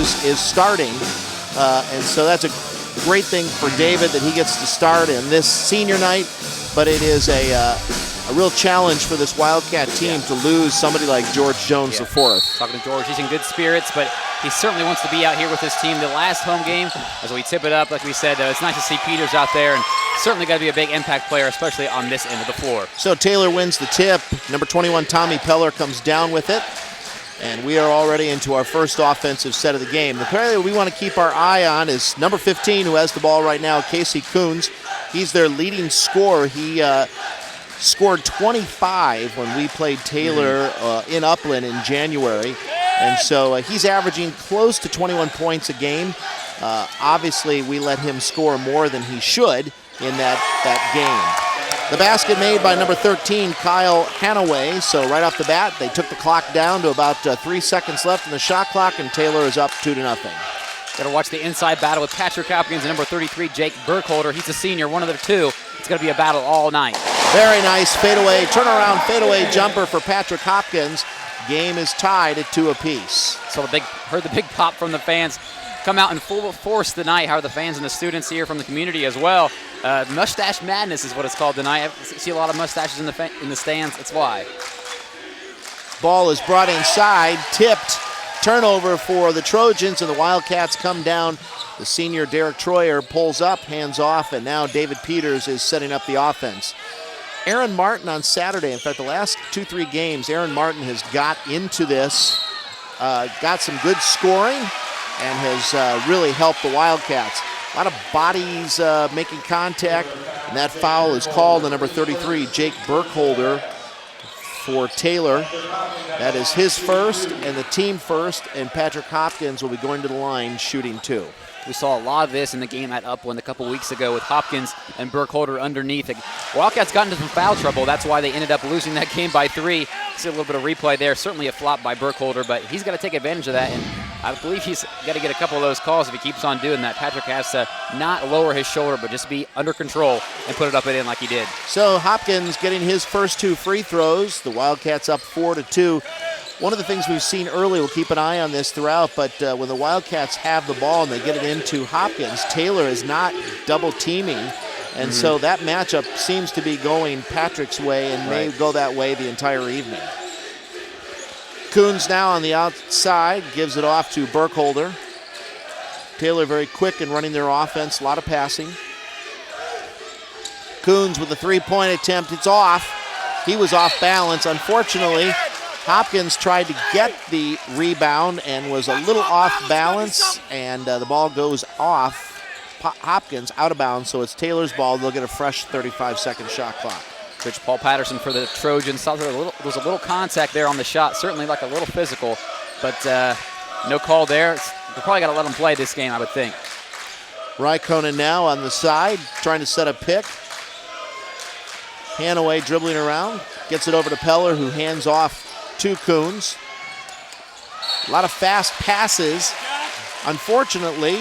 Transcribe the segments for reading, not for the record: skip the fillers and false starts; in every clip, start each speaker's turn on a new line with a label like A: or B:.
A: Peters is starting, and so that's a great thing for David that he gets to start in this senior night, but it is a real challenge for this Wildcat team to lose somebody like George Jones IV.
B: Talking to George, he's in good spirits, but he certainly wants to be out here with his team. The last home game, as we tip it up, like we said, it's nice to see Peters out there, and certainly got to be a big impact player, especially on this end of the floor.
A: So Taylor wins the tip. Number 21, Tommy Peller, comes down with it. And we are already into our first offensive set of the game. The player that we want to keep our eye on is number 15, who has the ball right now, Casey Coons. He's their leading scorer. He scored 25 when we played Taylor in Upland in January. And so he's averaging close to 21 points a game. Obviously, we let him score more than he should in that game. The basket made by number 13, Kyle Hanaway. So right off the bat, they took the clock down to about 3 seconds left in the shot clock, and Taylor is up 2-0.
B: Got to watch the inside battle with Patrick Hopkins and number 33, Jake Burkholder. He's a senior, one of the two. It's going to be a battle all night.
A: Very nice fadeaway, turnaround fadeaway jumper for Patrick Hopkins. Game is tied at 2 apiece.
B: So heard the big pop from the fans come out in full force tonight. How are the fans and the students here from the community as well? Mustache Madness is what it's called tonight. I see a lot of mustaches in the stands. That's why.
A: Ball is brought inside, tipped, turnover for the Trojans, and the Wildcats come down. The senior Derek Troyer pulls up, hands off, and now David Peters is setting up the offense. Aaron Martin on Saturday, in fact, the last 2-3 games, Aaron Martin has got into this, got some good scoring, and has really helped the Wildcats. A lot of bodies making contact, and that foul is called on number 33, Jake Burkholder, for Taylor. That is his first and the team first, and Patrick Hopkins will be going to the line shooting 2.
B: We saw a lot of this in the game at Upland a couple weeks ago with Hopkins and Burkholder underneath. Wildcats got into some foul trouble. That's why they ended up losing that game by 3. See a little bit of replay there. Certainly a flop by Burkholder, but he's got to take advantage of that, and I believe he's got to get a couple of those calls if he keeps on doing that. Patrick has to not lower his shoulder, but just be under control and put it up and in like he did.
A: So Hopkins getting his first 2 free throws. The Wildcats up 4-2. One of the things we've seen early, we'll keep an eye on this throughout, but when the Wildcats have the ball and they get it into Hopkins, Taylor is not double teaming, and so that matchup seems to be going Patrick's way and may go that way the entire evening. Coons now on the outside, gives it off to Burkholder. Taylor very quick in running their offense, a lot of passing. Coons with a 3-point attempt, it's off. He was off balance, unfortunately. Hopkins tried to get the rebound and was a little off balance, and the ball goes off Hopkins, out of bounds, so it's Taylor's ball. They'll get a fresh 35-second shot clock.
B: Coach Paul Patterson for the Trojans. Saw there was a little contact there on the shot, certainly like a little physical, but no call there. We're probably got to let them play this game, I would think.
A: Raikkonen now on the side, trying to set a pick. Hanaway dribbling around, gets it over to Peller, who hands off to Coons. A lot of fast passes. Unfortunately,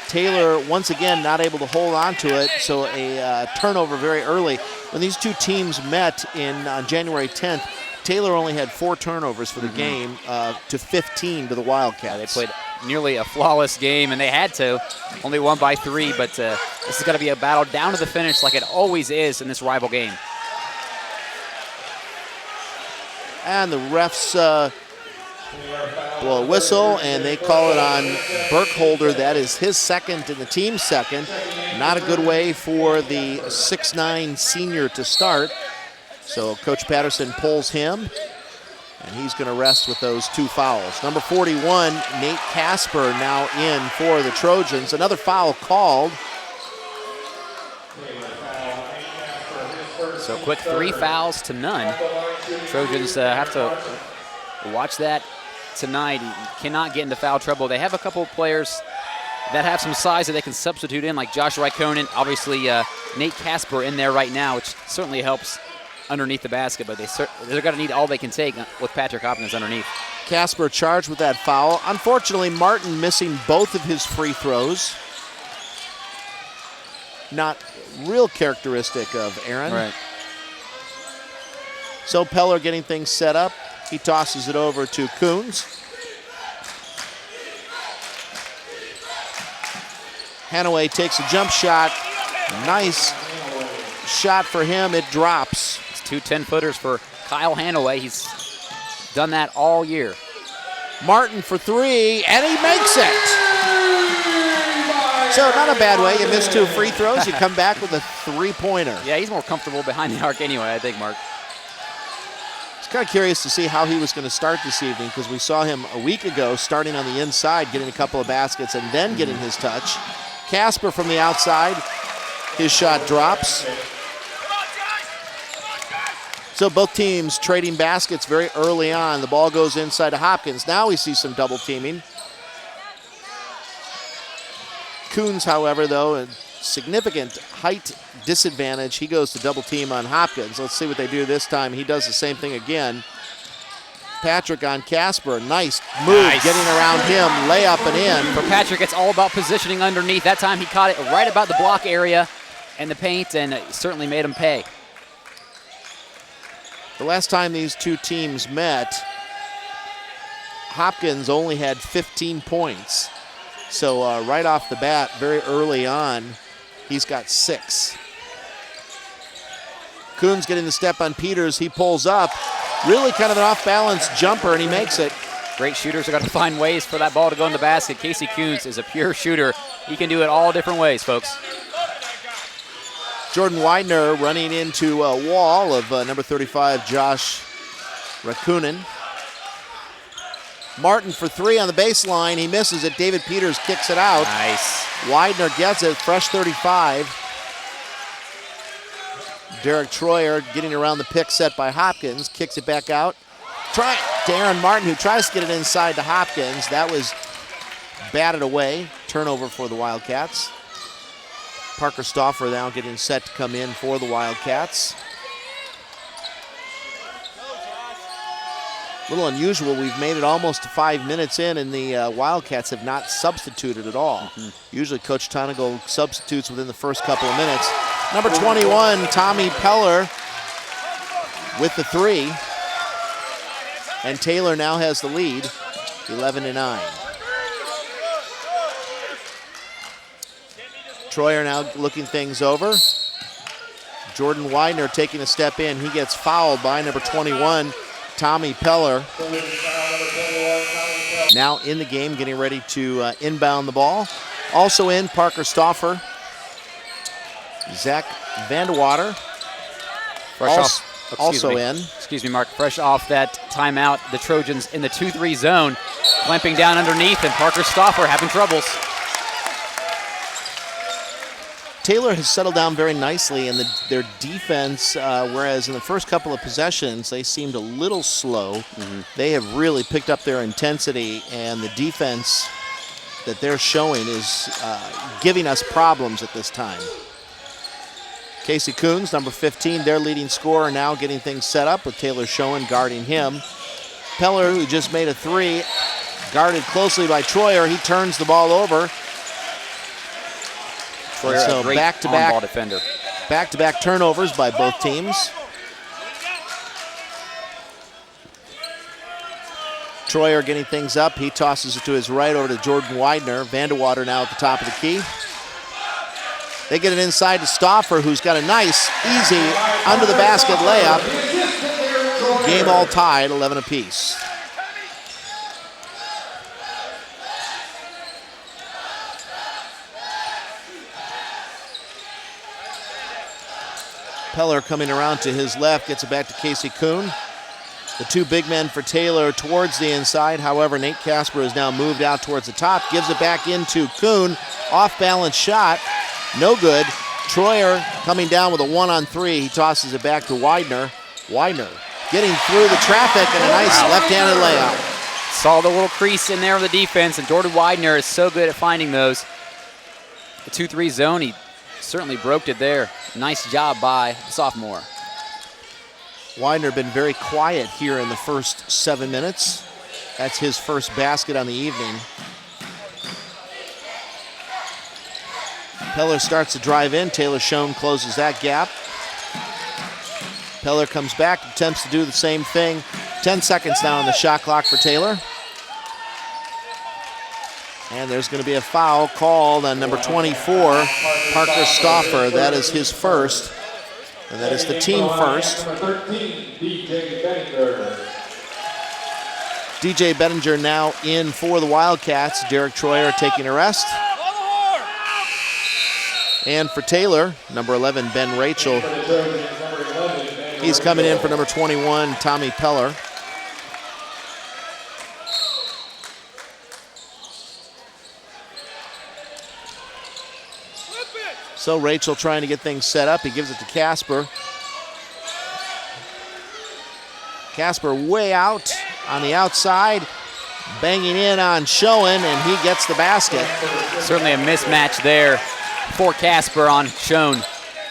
A: Taylor once again not able to hold on to it, so a turnover very early. When these two teams met on January 10th, Taylor only had 4 turnovers for the game to 15 to the Wildcats.
B: They played nearly a flawless game, and they had to. Only won by 3, but this is going to be a battle down to the finish like it always is in this rival game.
A: And the refs blow a whistle, and they call it on Burkholder. That is his second and the team's second. Not a good way for the 6'9" senior to start. So Coach Patterson pulls him, and he's going to rest with those 2 fouls. Number 41, Nate Casper, now in for the Trojans. Another foul called.
B: So quick 3 fouls to none. Trojans have to watch that tonight. He cannot get into foul trouble. They have a couple of players that have some size that they can substitute in, like Josh Raikkonen. Obviously, Nate Casper in there right now, which certainly helps underneath the basket, but they're going to need all they can take with Patrick Hopkins underneath.
A: Casper charged with that foul. Unfortunately, Martin missing both of his free throws. Not real characteristic of Aaron.
B: Right.
A: So Peller getting things set up. He tosses it over to Coons. Hanaway takes a jump shot. Nice shot for him. It drops.
B: It's 2 10-footers for Kyle Hanaway. He's done that all year.
A: Martin for 3, and he makes it. So not a bad way. You miss 2 free throws. You come back with a 3-pointer.
B: Yeah, he's more comfortable behind the arc anyway, I think, Mark.
A: I was kind of curious to see how he was going to start this evening because we saw him a week ago starting on the inside, getting a couple of baskets, and then getting his touch. Casper from the outside. His shot drops. So both teams trading baskets very early on. The ball goes inside to Hopkins. Now we see some double teaming. Coons, however, though, a significant height disadvantage. He goes to double team on Hopkins. Let's see what they do this time. He does the same thing again. Patrick on Casper. Nice move getting around him. Layup and in.
B: For Patrick, it's all about positioning underneath. That time he caught it right about the block area and the paint, and it certainly made him pay.
A: The last time these two teams met, Hopkins only had 15 points. So right off the bat, very early on, he's got 6. Coons getting the step on Peters. He pulls up. Really kind of an off-balance jumper, and he makes it.
B: Great shooters are going to find ways for that ball to go in the basket. Casey Coons is a pure shooter. He can do it all different ways, folks.
A: Jordan Widener running into a wall of number 35, Josh Rakunin. Martin for 3 on the baseline. He misses it. David Peters kicks it out.
B: Nice.
A: Widener gets it. Fresh 35. Derek Troyer getting around the pick set by Hopkins. Kicks it back out. Try to Aaron Martin, who tries to get it inside to Hopkins. That was batted away. Turnover for the Wildcats. Parker Stauffer now getting set to come in for the Wildcats. A little unusual. We've made it almost to 5 minutes in, and the Wildcats have not substituted at all. Usually Coach Tonigal substitutes within the first couple of minutes. Number 21, Tommy Peller with the 3. And Taylor now has the lead, 11-9. Troyer now looking things over. Jordan Widener taking a step in. He gets fouled by number 21, Tommy Peller. Now in the game, getting ready to inbound the ball. Also in, Parker Stauffer. Zach Vandewater.
B: Excuse me, Mark. Fresh off that timeout, the Trojans in the 2-3 zone, clamping down underneath, and Parker Stauffer having troubles.
A: Taylor has settled down very nicely in their defense, whereas in the first couple of possessions, they seemed a little slow. They have really picked up their intensity, and the defense that they're showing is giving us problems at this time. Casey Coons, number 15, their leading scorer, now getting things set up with Taylor Schoen guarding him. Peller, who just made a 3, guarded closely by Troyer. He turns the ball over.
B: Troyer, so back-to-back defender.
A: Back-to-back turnovers by both teams. Troyer getting things up. He tosses it to his right over to Jordan Widener. Vandewater now at the top of the key. They get it inside to Stauffer, who's got a nice, easy, under-the-basket layup. Game all tied, 11 apiece. Peller coming around to his left, gets it back to Casey Coon. The 2 big men for Taylor towards the inside. However, Nate Casper has now moved out towards the top, gives it back into Coon. Off-balance shot, no good. Troyer coming down with a 1-on-3. He tosses it back to Widener. Widener getting through the traffic and a nice left-handed layup.
B: Saw the little crease in there of the defense, and Jordan Widener is so good at finding those. The 2-3 zone, he certainly broke it there. Nice job by the sophomore.
A: Widener been very quiet here in the first 7 minutes. That's his first basket on the evening. Peller starts to drive in. Taylor Schoen closes that gap. Peller comes back, attempts to do the same thing. 10 seconds now on the shot clock for Taylor. And there's going to be a foul called on number 24, Parker Stauffer. That is his first, and that is the team first. DJ Bettinger now in for the Wildcats. Derek Troyer taking a rest. And for Taylor, number 11, Ben Rachel. He's coming in for number 21, Tommy Peller. So Rachel trying to get things set up. He gives it to Casper. Casper way out on the outside, banging in on Schoen, and he gets the basket.
B: Certainly a mismatch there for Casper on Schoen,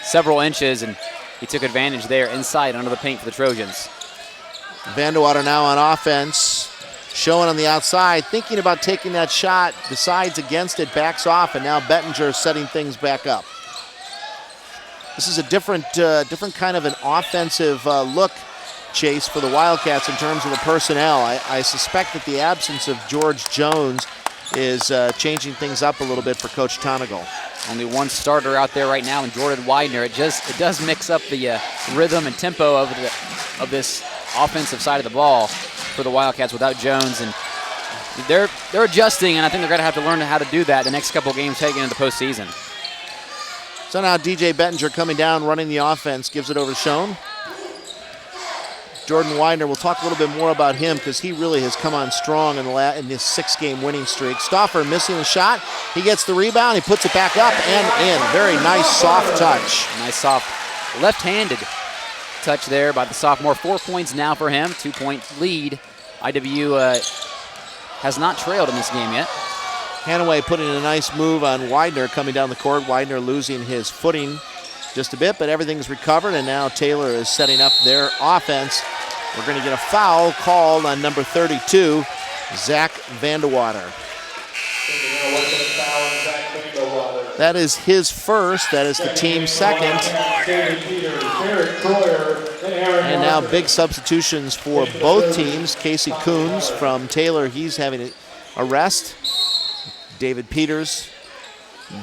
B: several inches, and he took advantage there inside under the paint for the Trojans.
A: Vandewater now on offense. Schoen on the outside, thinking about taking that shot, decides against it, backs off, and now Bettinger setting things back up. This is a different kind of an offensive look, Chase, for the Wildcats in terms of the personnel. I suspect that the absence of George Jones is changing things up a little bit for Coach Tonigal.
B: Only one starter out there right now in Jordan Widener. It does mix up the rhythm and tempo of this offensive side of the ball for the Wildcats without Jones, and they're adjusting, and I think they're going to have to learn how to do that the next couple games heading into the postseason.
A: So now DJ Bettinger coming down, running the offense, gives it over to Schoen. Jordan Widener, we'll talk a little bit more about him because he really has come on strong in this 6-game winning streak. Stauffer missing the shot. He gets the rebound. He puts it back up and in. Very nice soft touch.
B: Nice soft left-handed touch there by the sophomore. 4 points now for him. 2-point lead. IWU has not trailed in this game yet.
A: Hanaway putting a nice move on Widener coming down the court. Widener losing his footing just a bit, but everything's recovered, and now Taylor is setting up their offense. We're going to get a foul called on number 32, Zach Vandewater. That is his first. That is the team's second. And now big substitutions for both teams. Casey Coons from Taylor, he's having a rest. David Peters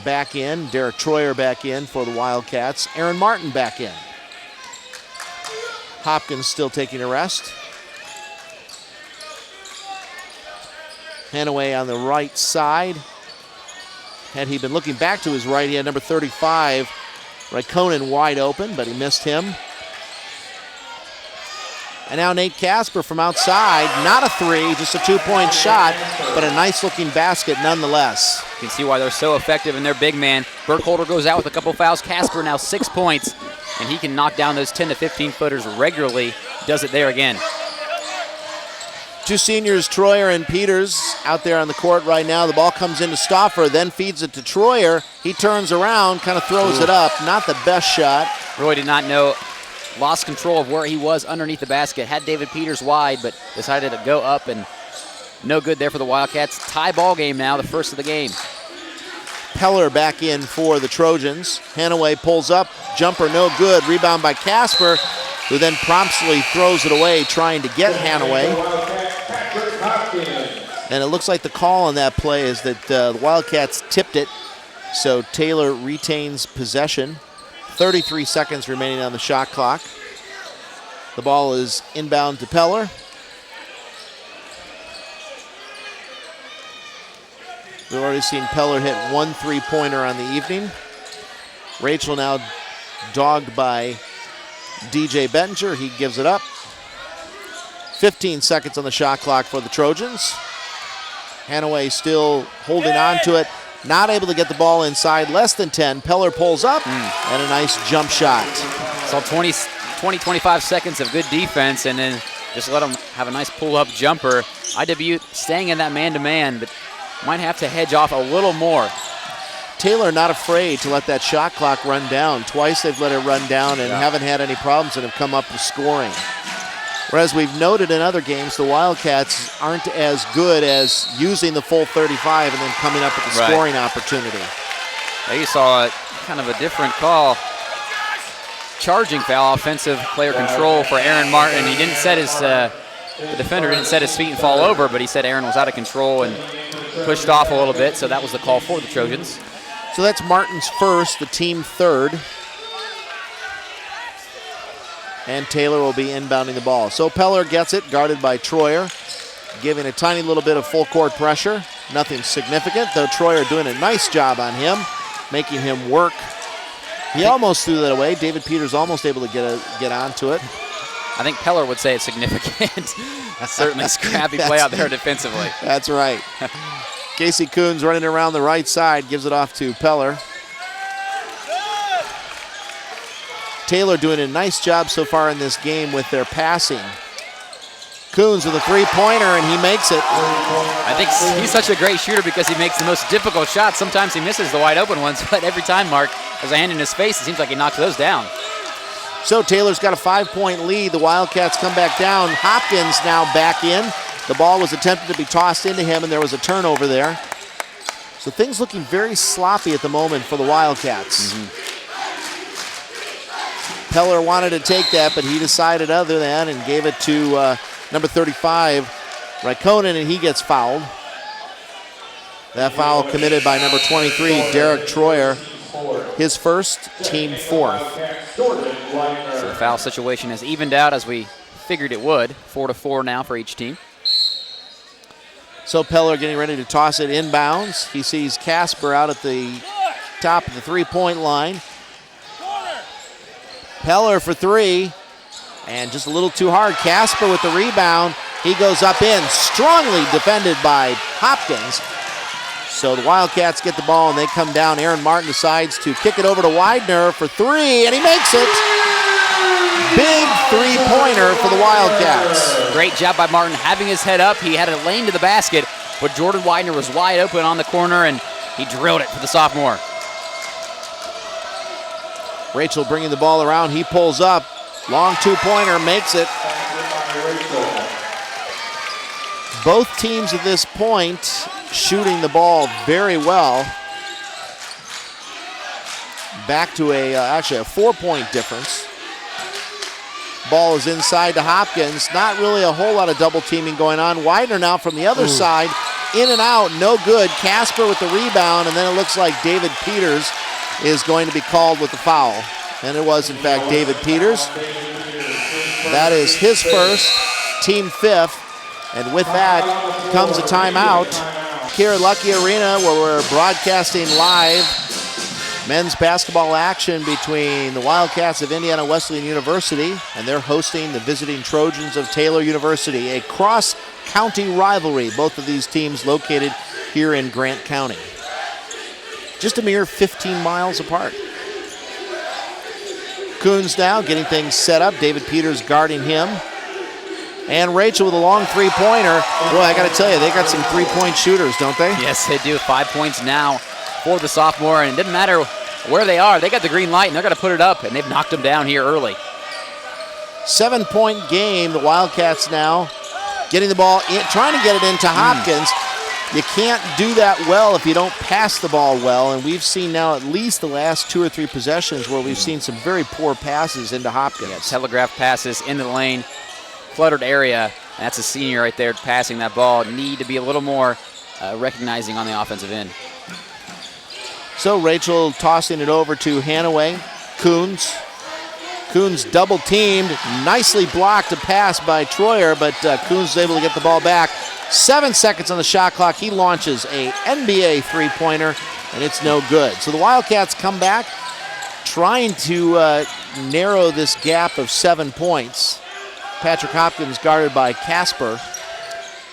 A: back in. Derek Troyer back in for the Wildcats. Aaron Martin back in. Hopkins still taking a rest. Hanaway on the right side. Had he been looking back to his right, he had number 35, Raikkonen, wide open, but he missed him. And now Nate Casper from outside, not a three, just a 2-point shot, but a nice-looking basket nonetheless.
B: You can see why they're so effective in their big man. Burkholder goes out with a couple fouls. Casper now 6 points, and he can knock down those 10 to 15-footers regularly. Does it there again.
A: Two seniors, Troyer and Peters, out there on the court right now. The ball comes into Stauffer, then feeds it to Troyer. He turns around, kind of throws it up. Not the best shot.
B: Roy did not know. Lost control of where he was underneath the basket. Had David Peters wide, but decided to go up, and no good there for the Wildcats. Tie ball game now, the first of the game.
A: Peller back in for the Trojans. Hanaway pulls up, jumper no good. Rebound by Casper, who then promptly throws it away, trying to get Hanaway. And it looks like the call on that play is that the Wildcats tipped it, so Taylor retains possession. 33 seconds remaining on the shot clock. The ball is inbound to Peller. We've already seen Peller hit 1 3-pointer on the evening. Rachel now dogged by DJ Bettinger. He gives it up. 15 seconds on the shot clock for the Trojans. Hanaway still holding on to it. Not able to get the ball inside, less than 10. Peller pulls up, and a nice jump shot.
B: So 20-25 seconds of good defense, and then just let him have a nice pull-up jumper. IWU staying in that man-to-man, but might have to hedge off a little more.
A: Taylor not afraid to let that shot clock run down. Twice they've let it run down and haven't had any problems and have come up with scoring. Whereas we've noted in other games, the Wildcats aren't as good as using the full 35 and then coming up with the scoring opportunity.
B: There you saw kind of a different call. Charging foul, offensive player control for Aaron Martin. He didn't set The defender didn't set his feet and fall over, but he said Aaron was out of control and pushed off a little bit, so that was the call for the Trojans.
A: So that's Martin's first, the team third. And Taylor will be inbounding the ball. So Peller gets it, guarded by Troyer, giving a tiny little bit of full court pressure. Nothing significant, though Troyer doing a nice job on him, making him work. He almost threw that away. David Peters almost able to get onto it.
B: I think Peller would say it's significant. Certainly scrappy play out there defensively.
A: That's right. Casey Coons running around the right side, gives it off to Peller. Taylor doing a nice job so far in this game with their passing. Coons with a three-pointer, and he makes it.
B: I think he's such a great shooter because he makes the most difficult shots. Sometimes he misses the wide open ones, but every time, Mark, there's a hand in his face, it seems like he knocks those down.
A: So Taylor's got a 5-point lead. The Wildcats come back down. Hopkins now back in. The ball was attempted to be tossed into him, and there was a turnover there. So things looking very sloppy at the moment for the Wildcats. Peller wanted to take that, but he decided other than and gave it to number 35, Raikkonen, and he gets fouled. That foul committed by number 23, Derek Troyer, his first, team fourth.
B: So the foul situation has evened out as we figured it would. 4-4 now for each team.
A: So Peller getting ready to toss it inbounds. He sees Casper out at the top of the three-point line. Peller for three, and just a little too hard. Casper with the rebound. He goes up in, strongly defended by Hopkins. So the Wildcats get the ball and they come down. Aaron Martin decides to kick it over to Widener for three, and he makes it. Big three-pointer for the Wildcats.
B: Great job by Martin having his head up. He had a lane to the basket, but Jordan Widener was wide open on the corner, and he drilled it for the sophomore.
A: Rachel bringing the ball around. He pulls up. Long two-pointer, makes it. Both teams at this point shooting the ball very well. Back to actually a 4-point difference. Ball is inside to Hopkins. Not really a whole lot of double teaming going on. Widener now from the other side. In and out, no good. Casper with the rebound, and then it looks like David Peters is going to be called with the foul. And it was, in fact, David Peters. That is his first, team fifth. And with that comes a timeout here at Lucky Arena, where we're broadcasting live men's basketball action between the Wildcats of Indiana Wesleyan University, and they're hosting the visiting Trojans of Taylor University, a cross-county rivalry. Both of these teams located here in Grant County. Just a mere 15 miles apart. Coons now getting things set up. David Peters guarding him. And Rachel with a long three-pointer. Boy, I got to tell you, they got some three-point shooters, don't they?
B: Yes, they do. 5 points now for the sophomore, and it didn't matter where they are. They got the green light, and they're going to put it up, and they've knocked them down here early.
A: 7-point game. The Wildcats now getting the ball in, trying to get it into Hopkins. You can't do that well if you don't pass the ball well, and we've seen now at least the last 2 or 3 possessions where we've seen some very poor passes into Hopkins.
B: Yeah, telegraph passes into the lane, cluttered area, and that's a senior right there passing that ball. Need to be a little more recognizing on the offensive end.
A: So Rachel tossing it over to Hanaway. Coons. Coons double teamed, nicely blocked a pass by Troyer, but Coons is able to get the ball back. 7 seconds on the shot clock. He launches a NBA three-pointer, and it's no good. So the Wildcats come back, trying to narrow this gap of 7 points. Patrick Hopkins guarded by Casper.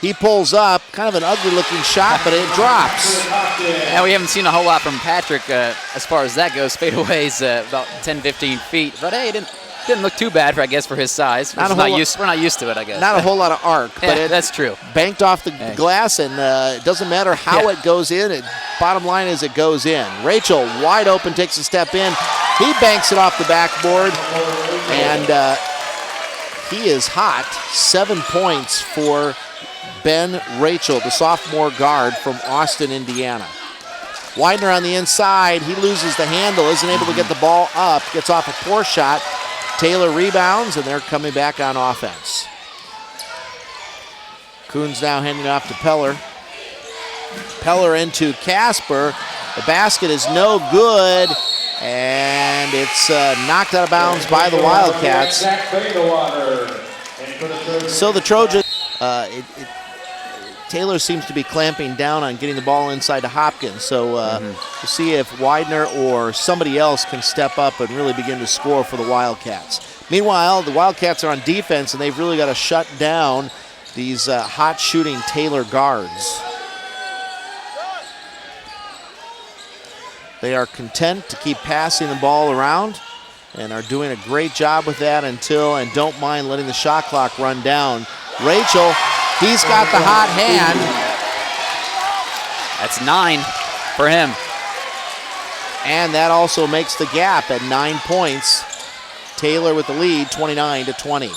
A: He pulls up, kind of an ugly-looking shot, but it drops.
B: Yeah, we haven't seen a whole lot from Patrick as far as that goes. Fadeaways about 10, 15 feet. But hey, it didn't look too bad, for his size. We're not used to it, I guess.
A: Not a whole lot of arc, but
B: that's true.
A: Banked off the glass, and it doesn't matter how it goes in. Bottom line is it goes in. Rachel, wide open, takes a step in. He banks it off the backboard, and he is hot. 7 points for Ben Rachel, the sophomore guard from Austin, Indiana. Widener on the inside. He loses the handle, isn't able to get the ball up, gets off a poor shot. Taylor rebounds, and they're coming back on offense. Coons now handing off to Peller. Peller into Casper. The basket is no good, and it's knocked out of bounds by the Wildcats. So the Trojans, Taylor seems to be clamping down on getting the ball inside to Hopkins. So we'll see if Widener or somebody else can step up and really begin to score for the Wildcats. Meanwhile, the Wildcats are on defense, and they've really got to shut down these hot shooting Taylor guards. They are content to keep passing the ball around and are doing a great job with that and don't mind letting the shot clock run down. Rachel, he's got the hot hand.
B: That's 9 for him.
A: And that also makes the gap at 9 points. Taylor with the lead, 29-20.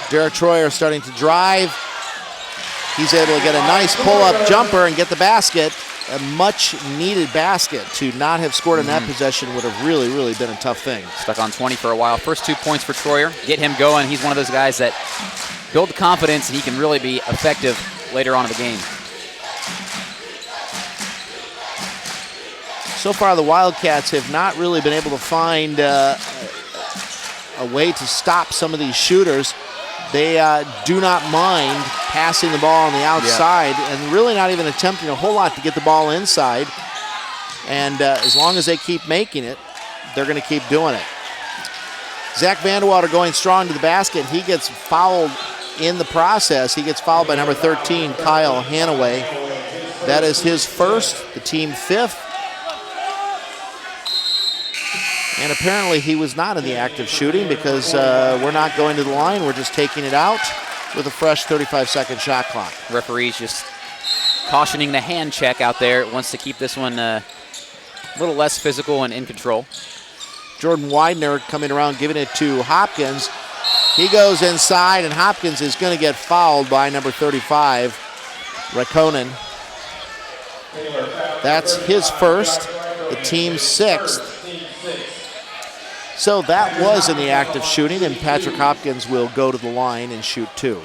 A: Derek Troyer starting to drive. He's able to get a nice pull-up jumper and get the basket. A much-needed basket. To not have scored in that possession would have really, really been a tough thing.
B: Stuck on 20 for a while. First 2 points for Troyer. Get him going. He's one of those guys that build confidence, and he can really be effective later on in the game.
A: So far, the Wildcats have not really been able to find a way to stop some of these shooters. They do not mind passing the ball on the outside and really not even attempting a whole lot to get the ball inside. And as long as they keep making it, they're going to keep doing it. Zach Vandewater going strong to the basket. He gets fouled in the process. He gets fouled by number 13, Kyle Hanaway. That is his first, the team 5th. And apparently he was not in the act of shooting because we're not going to the line. We're just taking it out with a fresh 35-second shot clock.
B: Referee's just cautioning the hand check out there. Wants to keep this one a little less physical and in control.
A: Jordan Widener coming around, giving it to Hopkins. He goes inside, and Hopkins is going to get fouled by number 35, Raikkonen. That's his first, the team's 6th. So that was in the act of shooting, and Patrick Hopkins will go to the line and shoot 2.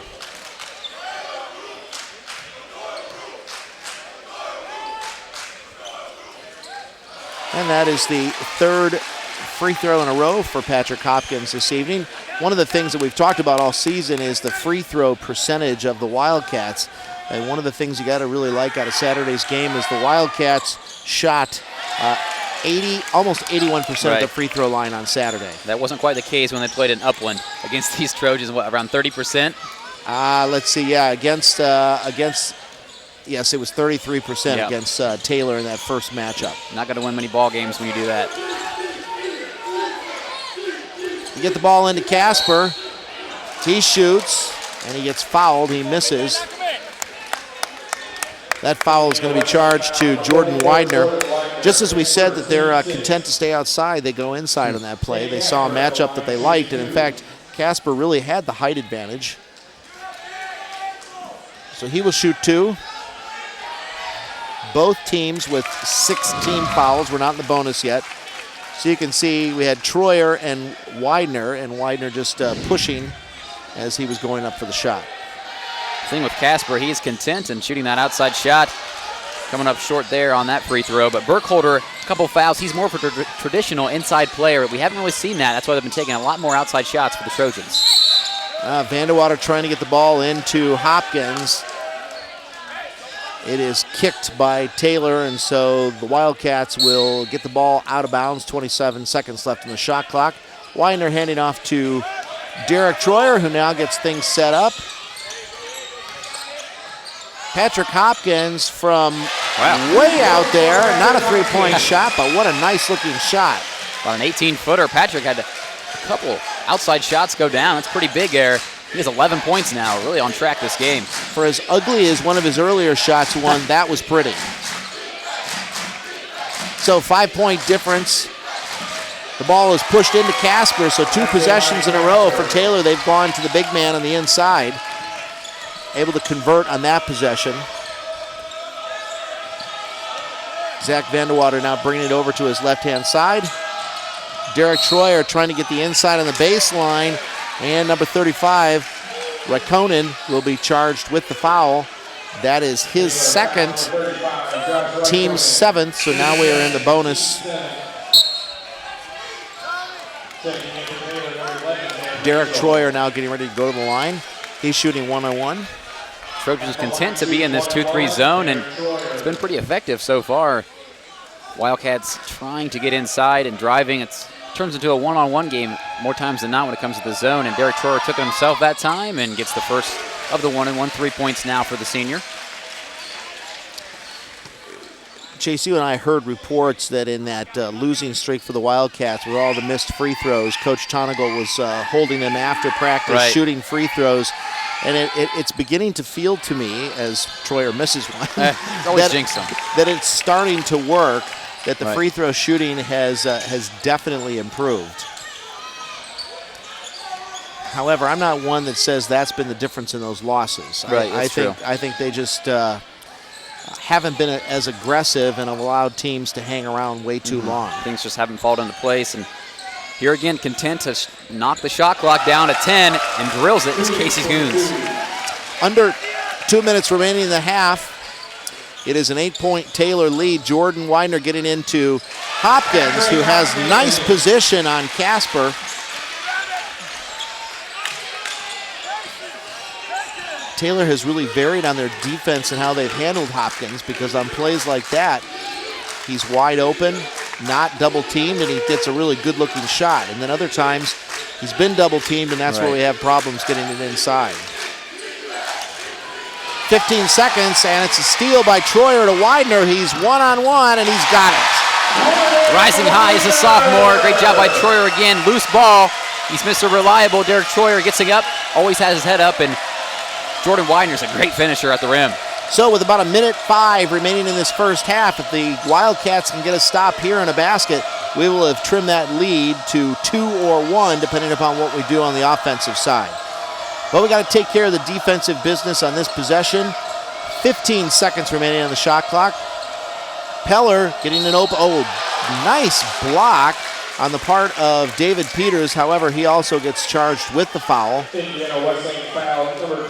A: And that is the 3rd free throw in a row for Patrick Hopkins this evening. One of the things that we've talked about all season is the free throw percentage of the Wildcats. And one of the things you got to really like out of Saturday's game is the Wildcats shot almost 81% of the free throw line on Saturday.
B: That wasn't quite the case when they played in Upland against these Trojans. What, around 30%?
A: Let's see. Yeah, against yes, it was 33% against Taylor in that first matchup.
B: Not going to win many ball games when you do that.
A: You get the ball into Casper. He shoots, and he gets fouled. He misses. That foul is going to be charged to Jordan Widener. Just as we said that they're content to stay outside, they go inside on that play. They saw a matchup that they liked, and in fact, Casper really had the height advantage. So he will shoot 2. Both teams with 16 fouls. We're not in the bonus yet. So you can see we had Troyer and Widener just pushing as he was going up for the shot.
B: Thing with Casper, he is content in shooting that outside shot. Coming up short there on that free throw. But Burkholder, a couple fouls. He's more of a traditional inside player. We haven't really seen that. That's why they've been taking a lot more outside shots for the Trojans.
A: Vandewater trying to get the ball into Hopkins. It is kicked by Taylor, and so the Wildcats will get the ball out of bounds. 27 seconds left in the shot clock. Widener handing off to Derek Troyer, who now gets things set up. Patrick Hopkins from way out there. Not a three-point shot, but what a nice-looking shot.
B: About an 18-footer. Patrick had a couple outside shots go down. That's pretty big there. He has 11 points now, really on track this game.
A: For as ugly as one of his earlier shots won, that was pretty. So 5-point difference. The ball is pushed into Casper, so 2 possessions in a row for Taylor. They've gone to the big man on the inside. Able to convert on that possession. Zach Vandewater now bringing it over to his left-hand side. Derek Troyer trying to get the inside on the baseline. And number 35, Raikkonen will be charged with the foul. That is his second, team's seventh, so now we are in the bonus. Derek Troyer now getting ready to go to the line. He's shooting one-on-one.
B: Trojans content to be in this 2-3 zone, and it's been pretty effective so far. Wildcats trying to get inside and driving. It turns into a one-on-one game more times than not when it comes to the zone, and Derek Troyer took it himself that time and gets the first of the one-and-one. 3 points now for the senior.
A: Chase, you and I heard reports that in that losing streak for the Wildcats with all the missed free throws, Coach Tonigal was holding them after practice, shooting free throws. And it's beginning to feel to me, as Troyer misses one,
B: always jinx them,
A: that it's starting to work, that the free throw shooting has definitely improved. However, I'm not one that says that's been the difference in those losses.
B: Right,
A: I think they just haven't been as aggressive and have allowed teams to hang around way too long.
B: Things just haven't fallen into place. And here again, content to knock the shot clock down to 10 and drills it is Casey Coons.
A: Under 2 minutes remaining in the half. It is an 8-point Taylor lead. Jordan Widener getting into Hopkins, who has nice position on Casper. Taylor has really varied on their defense and how they've handled Hopkins, because on plays like that, he's wide open, not double teamed, and he gets a really good looking shot. And then other times he's been double teamed, and that's where we have problems getting it inside. 15 seconds, and it's a steal by Troyer to Widener. He's one-on-one, and he's got it.
B: Rising high is a sophomore. Great job by Troyer again. Loose ball. He's Mr. Reliable. Derek Troyer gets it up, always has his head up, and Jordan Widener's a great finisher at the rim.
A: So with about 1:05 remaining in this first half, if the Wildcats can get a stop here in a basket, we will have trimmed that lead to 2 or 1, depending upon what we do on the offensive side. But we got to take care of the defensive business on this possession. 15 seconds remaining on the shot clock. Peller getting an open, nice block on the part of David Peters. However, he also gets charged with the foul.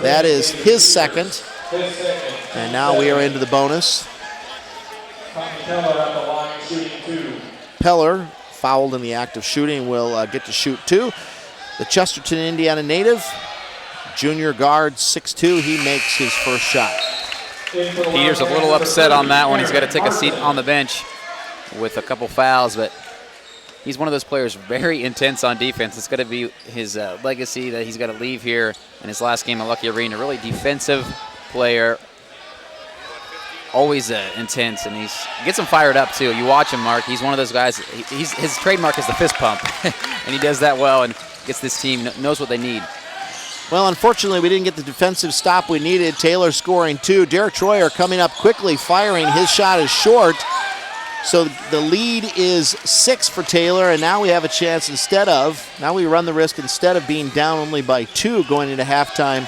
A: That is his second. And now we are into the bonus. Peller, fouled in the act of shooting, will get to shoot 2. The Chesterton, Indiana native, junior guard, 6'2", he makes his first shot.
B: Peters a little upset on that one. He's got to take a seat on the bench with a couple fouls, but he's one of those players very intense on defense. It's got to be his legacy that he's got to leave here in his last game at Lucky Arena. Really defensive player, always intense, and he gets him fired up too. You watch him, Mark. He's one of those guys. His trademark is the fist pump, and he does that well and gets this team, knows what they need.
A: Well, unfortunately, we didn't get the defensive stop we needed. Taylor scoring 2. Derek Troyer coming up quickly, firing. His shot is short. So the lead is 6 for Taylor, and now we have a chance now we run the risk, instead of being down only by 2 going into halftime,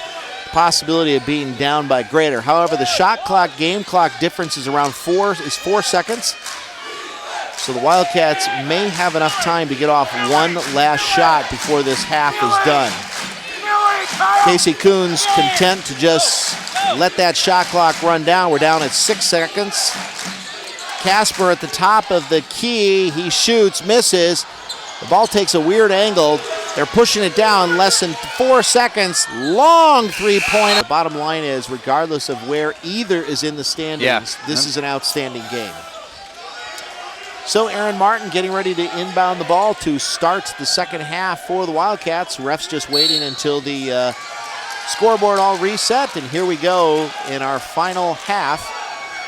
A: possibility of being down by greater. However, the shot clock, game clock difference is around 4 seconds. So the Wildcats may have enough time to get off one last shot before this half is done. Casey Coons content to just let that shot clock run down. We're down at 6 seconds. Casper at the top of the key. He shoots, misses. The ball takes a weird angle. They're pushing it down, less than 4 seconds. Long three-pointer. The bottom line is, regardless of where either is in the standings, this is an outstanding game. So Aaron Martin getting ready to inbound the ball to start the second half for the Wildcats. Refs just waiting until the scoreboard all reset. And here we go in our final half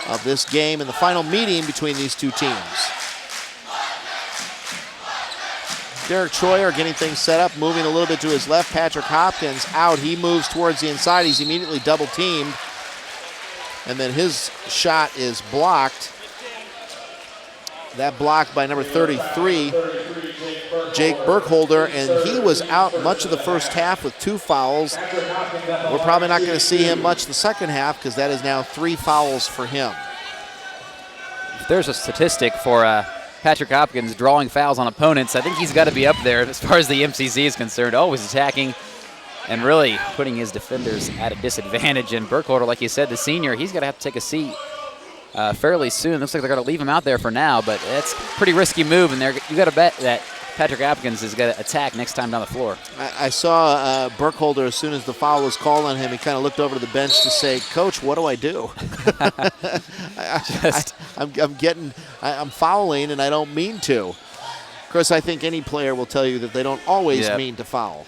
A: of this game and the final meeting between these two teams. Derek Troyer getting things set up, moving a little bit to his left. Patrick Hopkins out. He moves towards the inside. He's immediately double teamed. And then his shot is blocked. That blocked by number 33, Jake Burkholder, and he was out much of the first half with 2 fouls. We're probably not going to see him much the second half, because that is now 3 fouls for him.
B: If there's a statistic for Patrick Hopkins drawing fouls on opponents, I think he's got to be up there as far as the MCC is concerned. Always attacking. and really putting his defenders at a disadvantage. And Burkholder, like you said, the senior, he's going to have to take a seat fairly soon. Looks like they're going to leave him out there for now, but it's a pretty risky move, and you got to bet that Patrick Hopkins is going to attack next time down the floor.
A: I saw Burkholder, as soon as the foul was called on him, he kind of looked over to the bench to say, "Coach, what do I do?" I'm fouling, and I don't mean to. Of course, I think any player will tell you that they don't always mean to foul.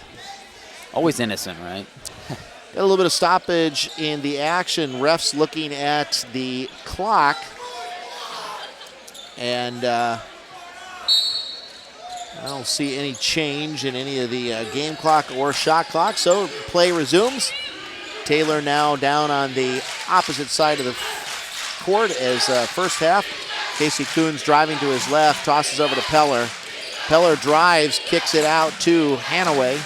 B: Always innocent, right?
A: Got a little bit of stoppage in the action. Refs looking at the clock. And I don't see any change in any of the game clock or shot clock. So play resumes. Taylor now down on the opposite side of the court as first half. Casey Coons driving to his left, tosses over to Peller. Peller drives, kicks it out to Hanaway.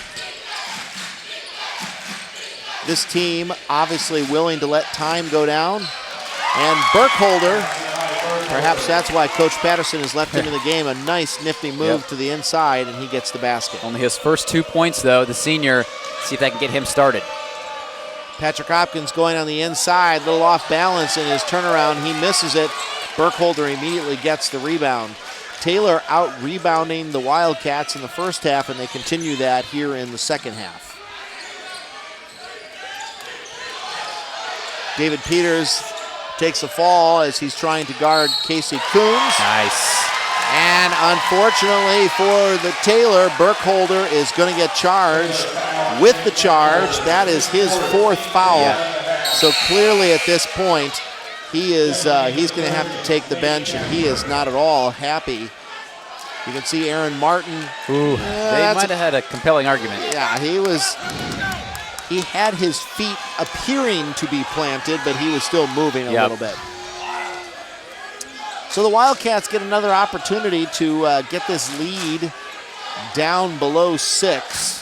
A: This team obviously willing to let time go down. And Burkholder, perhaps that's why Coach Patterson has left him in the game. A nice, nifty move to the inside, and he gets the basket.
B: Only his first 2 points, though. The senior, see if they can get him started.
A: Patrick Hopkins going on the inside, a little off balance in his turnaround. He misses it. Burkholder immediately gets the rebound. Taylor out-rebounding the Wildcats in the first half, and they continue that here in the second half. David Peters takes a fall as he's trying to guard Casey Coons.
B: Nice.
A: And unfortunately for the Taylor, Burkholder is going to get charged with the charge. That is his fourth foul.
B: Yeah.
A: So clearly at this point, he's going to have to take the bench, and he is not at all happy. You can see Aaron Martin.
B: Ooh, they might have had a compelling argument.
A: Yeah, he had his feet appearing to be planted, but he was still moving a little bit. So the Wildcats get another opportunity to get this lead down below 6.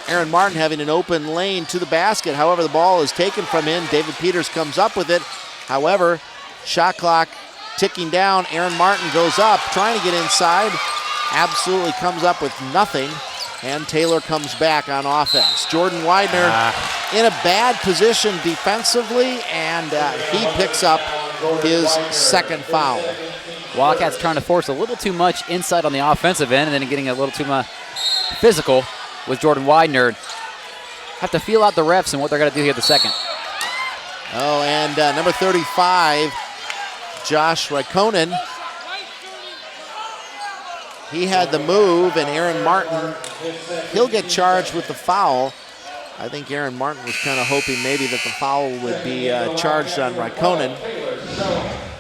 A: Aaron Martin having an open lane to the basket. However, the ball is taken from him. David Peters comes up with it. However, shot clock ticking down. Aaron Martin goes up, trying to get inside. Absolutely comes up with nothing. And Taylor comes back on offense. Jordan Widener in a bad position defensively, and he picks up his second foul.
B: Wildcats trying to force a little too much inside on the offensive end, and then getting a little too much physical with Jordan Widener. Have to feel out the refs and what they're going to do here the second.
A: Oh, and number 35, Josh Raikkonen. He had the move, and Aaron Martin, he'll get charged with the foul. I think Aaron Martin was kind of hoping maybe that the foul would be charged on Raikkonen.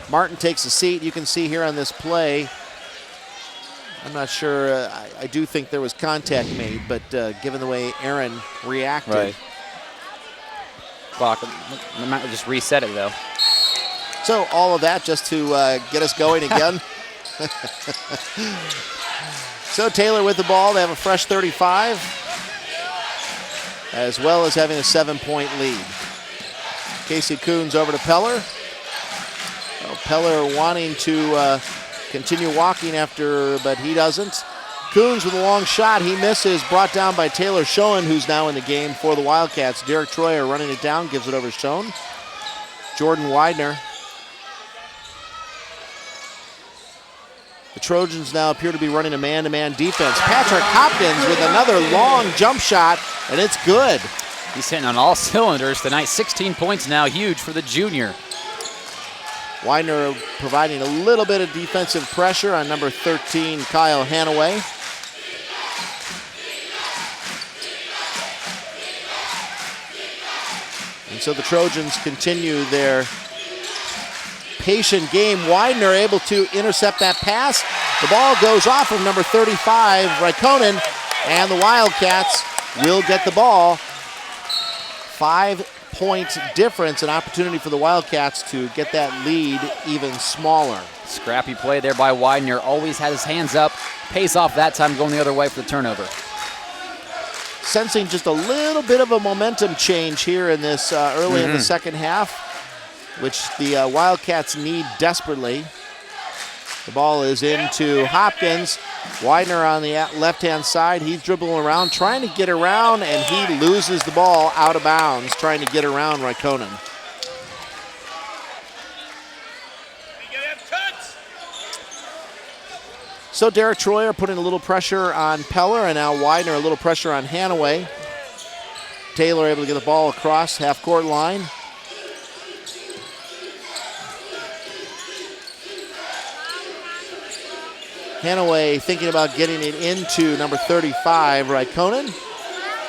A: Martin takes a seat. You can see here on this play, I'm not sure. I do think there was contact made, but given the way Aaron reacted.
B: Right. Clock, we might just reset it, though.
A: So all of that just to get us going again. So Taylor with the ball. They have a fresh 35, as well as having a 7-point lead. Casey Coons over to Peller. Well, Peller wanting to continue walking but he doesn't. Coons with a long shot. He misses. Brought down by Taylor Schoen, who's now in the game for the Wildcats. Derek Troyer running it down, gives it over to Schoen. Jordan Widener. The Trojans now appear to be running a man-to-man defense. Patrick Hopkins with another long jump shot, and it's good.
B: He's hitting on all cylinders tonight. 16 points now, huge for the junior.
A: Widener providing a little bit of defensive pressure on number 13, Kyle Hanaway. And so the Trojans continue their patient game. Widener able to intercept that pass. The ball goes off of number 35, Raikkonen, and the Wildcats will get the ball. 5-point difference, an opportunity for the Wildcats to get that lead even smaller.
B: Scrappy play there by Widener. Always had his hands up. Pays off that time, going the other way for the turnover.
A: Sensing just a little bit of a momentum change here in this early in the second half, which the Wildcats need desperately. The ball is into Hopkins. Widener on the left-hand side. He's dribbling around, trying to get around, and he loses the ball out of bounds, trying to get around Raikkonen. So Derek Troyer putting a little pressure on Peller, and now Widener a little pressure on Hanaway. Taylor able to get the ball across half-court line. Hanaway thinking about getting it into number 35, Raikkonen.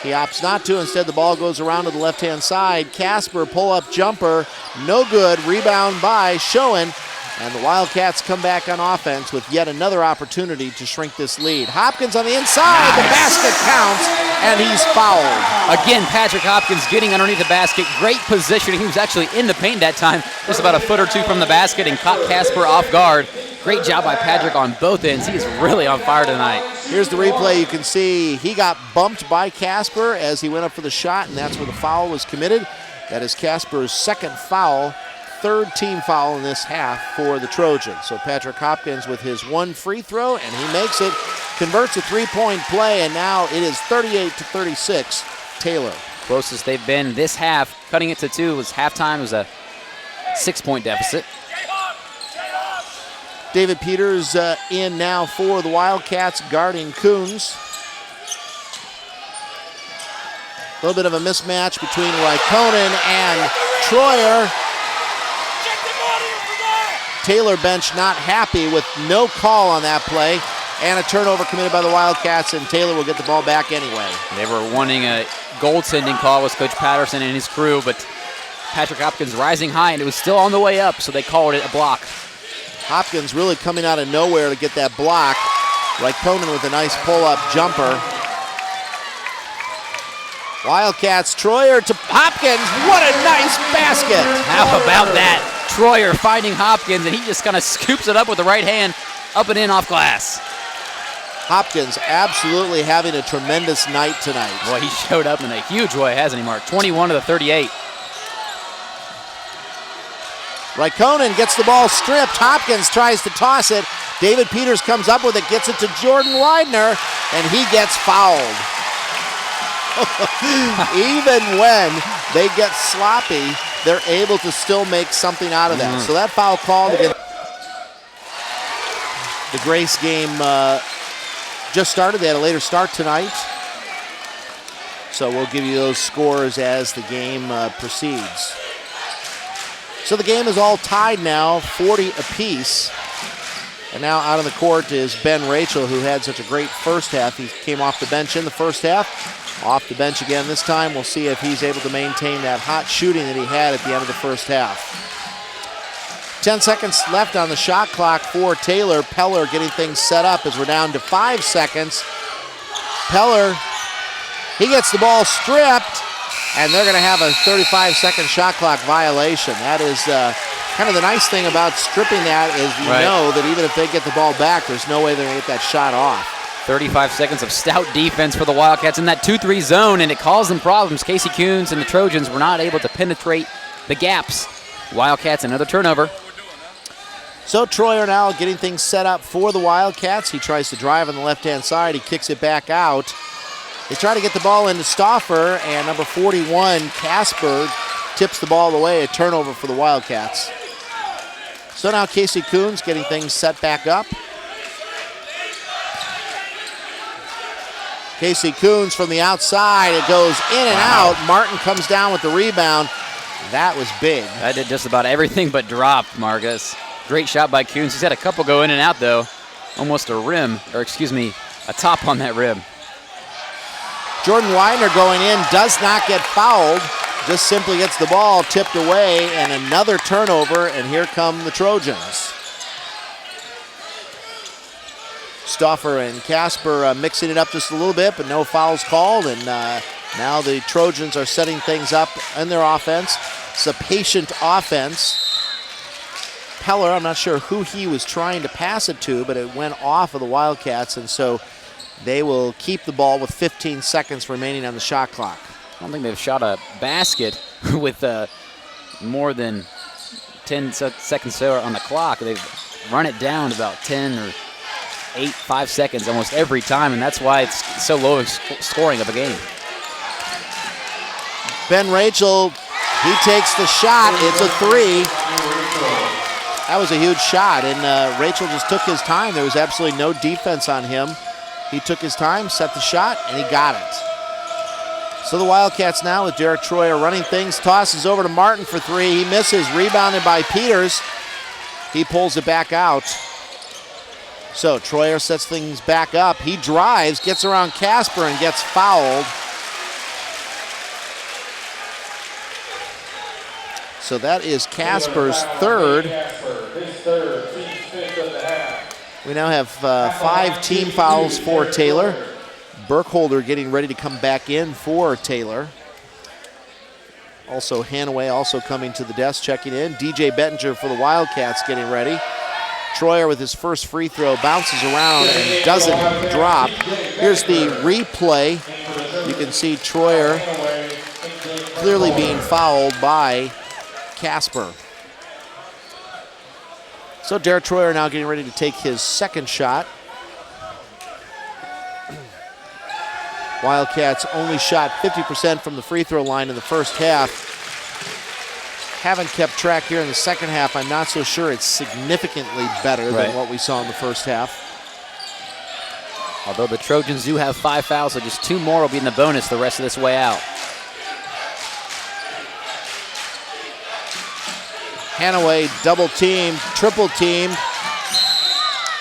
A: He opts not to. Instead, the ball goes around to the left-hand side. Casper, pull-up jumper, no good. Rebound by Schoen. And the Wildcats come back on offense with yet another opportunity to shrink this lead. Hopkins on the inside. The basket counts, and he's fouled.
B: Again, Patrick Hopkins getting underneath the basket. Great positioning. He was actually in the paint that time, just about a foot or two from the basket, and caught Casper off guard. Great job by Patrick on both ends. He is really on fire tonight.
A: Here's the replay. You can see he got bumped by Casper as he went up for the shot, and that's where the foul was committed. That is Casper's second foul, third team foul in this half for the Trojans. So Patrick Hopkins with his one free throw, and he makes it, converts a three-point play, and now it is 38-36, Taylor.
B: Closest they've been this half. Cutting it to 2 was halftime. It was a 6-point deficit.
A: David Peters in now for the Wildcats, guarding Coons. A little bit of a mismatch between Raikkonen and Troyer. Taylor bench not happy with no call on that play, and a turnover committed by the Wildcats, and Taylor will get the ball back anyway.
B: They were wanting a goaltending call with Coach Patterson and his crew, but Patrick Hopkins rising high, and it was still on the way up, so they called it a block.
A: Hopkins really coming out of nowhere to get that block. Raikkonen with a nice pull-up jumper. Wildcats, Troyer to Hopkins. What a nice basket.
B: How about that? Troyer finding Hopkins, and he just kind of scoops it up with the right hand, up and in off glass.
A: Hopkins absolutely having a tremendous night tonight.
B: Boy, he showed up in a huge way, hasn't he, Mark? 21 of the 38.
A: Raikkonen gets the ball stripped. Hopkins tries to toss it. David Peters comes up with it, gets it to Jordan Widener, and he gets fouled. Even when they get sloppy, they're able to still make something out of that. So that foul called against the Grace game just started. They had a later start tonight. So we'll give you those scores as the game proceeds. So the game is all tied now, 40 apiece. And now out on the court is Ben Rachel, who had such a great first half. He came off the bench in the first half, off the bench again this time. We'll see if he's able to maintain that hot shooting that he had at the end of the first half. 10 seconds left on the shot clock for Taylor. Peller getting things set up as we're down to 5 seconds. Peller, he gets the ball stripped, and they're going to have a 35-second shot clock violation. That is kind of the nice thing about stripping that is you know that even if they get the ball back, there's no way they're going to get that shot off.
B: 35 seconds of stout defense for the Wildcats in that 2-3 zone, and it caused them problems. Casey Coons and the Trojans were not able to penetrate the gaps. Wildcats, another turnover.
A: So Troyer now getting things set up for the Wildcats. He tries to drive on the left-hand side. He kicks it back out. They try to get the ball into Stauffer, and number 41, Casper, tips the ball away. A turnover for the Wildcats. So now Casey Coons getting things set back up. Casey Coons from the outside. It goes in and out. Martin comes down with the rebound. That was big.
B: That did just about everything but drop, Marcus. Great shot by Coons. He's had a couple go in and out, though. Almost a rim, or excuse me, a top on that rim.
A: Jordan Widener going in, does not get fouled, just simply gets the ball tipped away, and another turnover, and here come the Trojans. Stauffer and Casper mixing it up just a little bit, but no fouls called, and now the Trojans are setting things up in their offense. It's a patient offense. Peller, I'm not sure who he was trying to pass it to, but it went off of the Wildcats, and so they will keep the ball with 15 seconds remaining on the shot clock.
B: I don't think they've shot a basket with more than 10 seconds on the clock. They've run it down to about 10 or 5 seconds almost every time, and that's why it's so low scoring of a game.
A: Ben Rachel, he takes the shot. It's a 3. That was a huge shot, and Rachel just took his time. There was absolutely no defense on him. He took his time, set the shot, and he got it. So the Wildcats now with Derek Troyer running things. Tosses over to Martin for 3. He misses, rebounded by Peters. He pulls it back out. So Troyer sets things back up. He drives, gets around Casper, and gets fouled. So that is Casper's third. We now have 5 team fouls for Taylor. Burkholder getting ready to come back in for Taylor. Also Hanaway also coming to the desk, checking in. DJ Bettinger for the Wildcats getting ready. Troyer with his first free throw bounces around and doesn't drop. Here's the replay. You can see Troyer clearly being fouled by Casper. So Derek Troyer now getting ready to take his second shot. Wildcats only shot 50% from the free throw line in the first half. Haven't kept track here in the second half. I'm not so sure it's significantly better than what we saw in the first half.
B: Although the Trojans do have 5 fouls, so just 2 more will be in the bonus the rest of this way out.
A: Hanaway double team, triple team.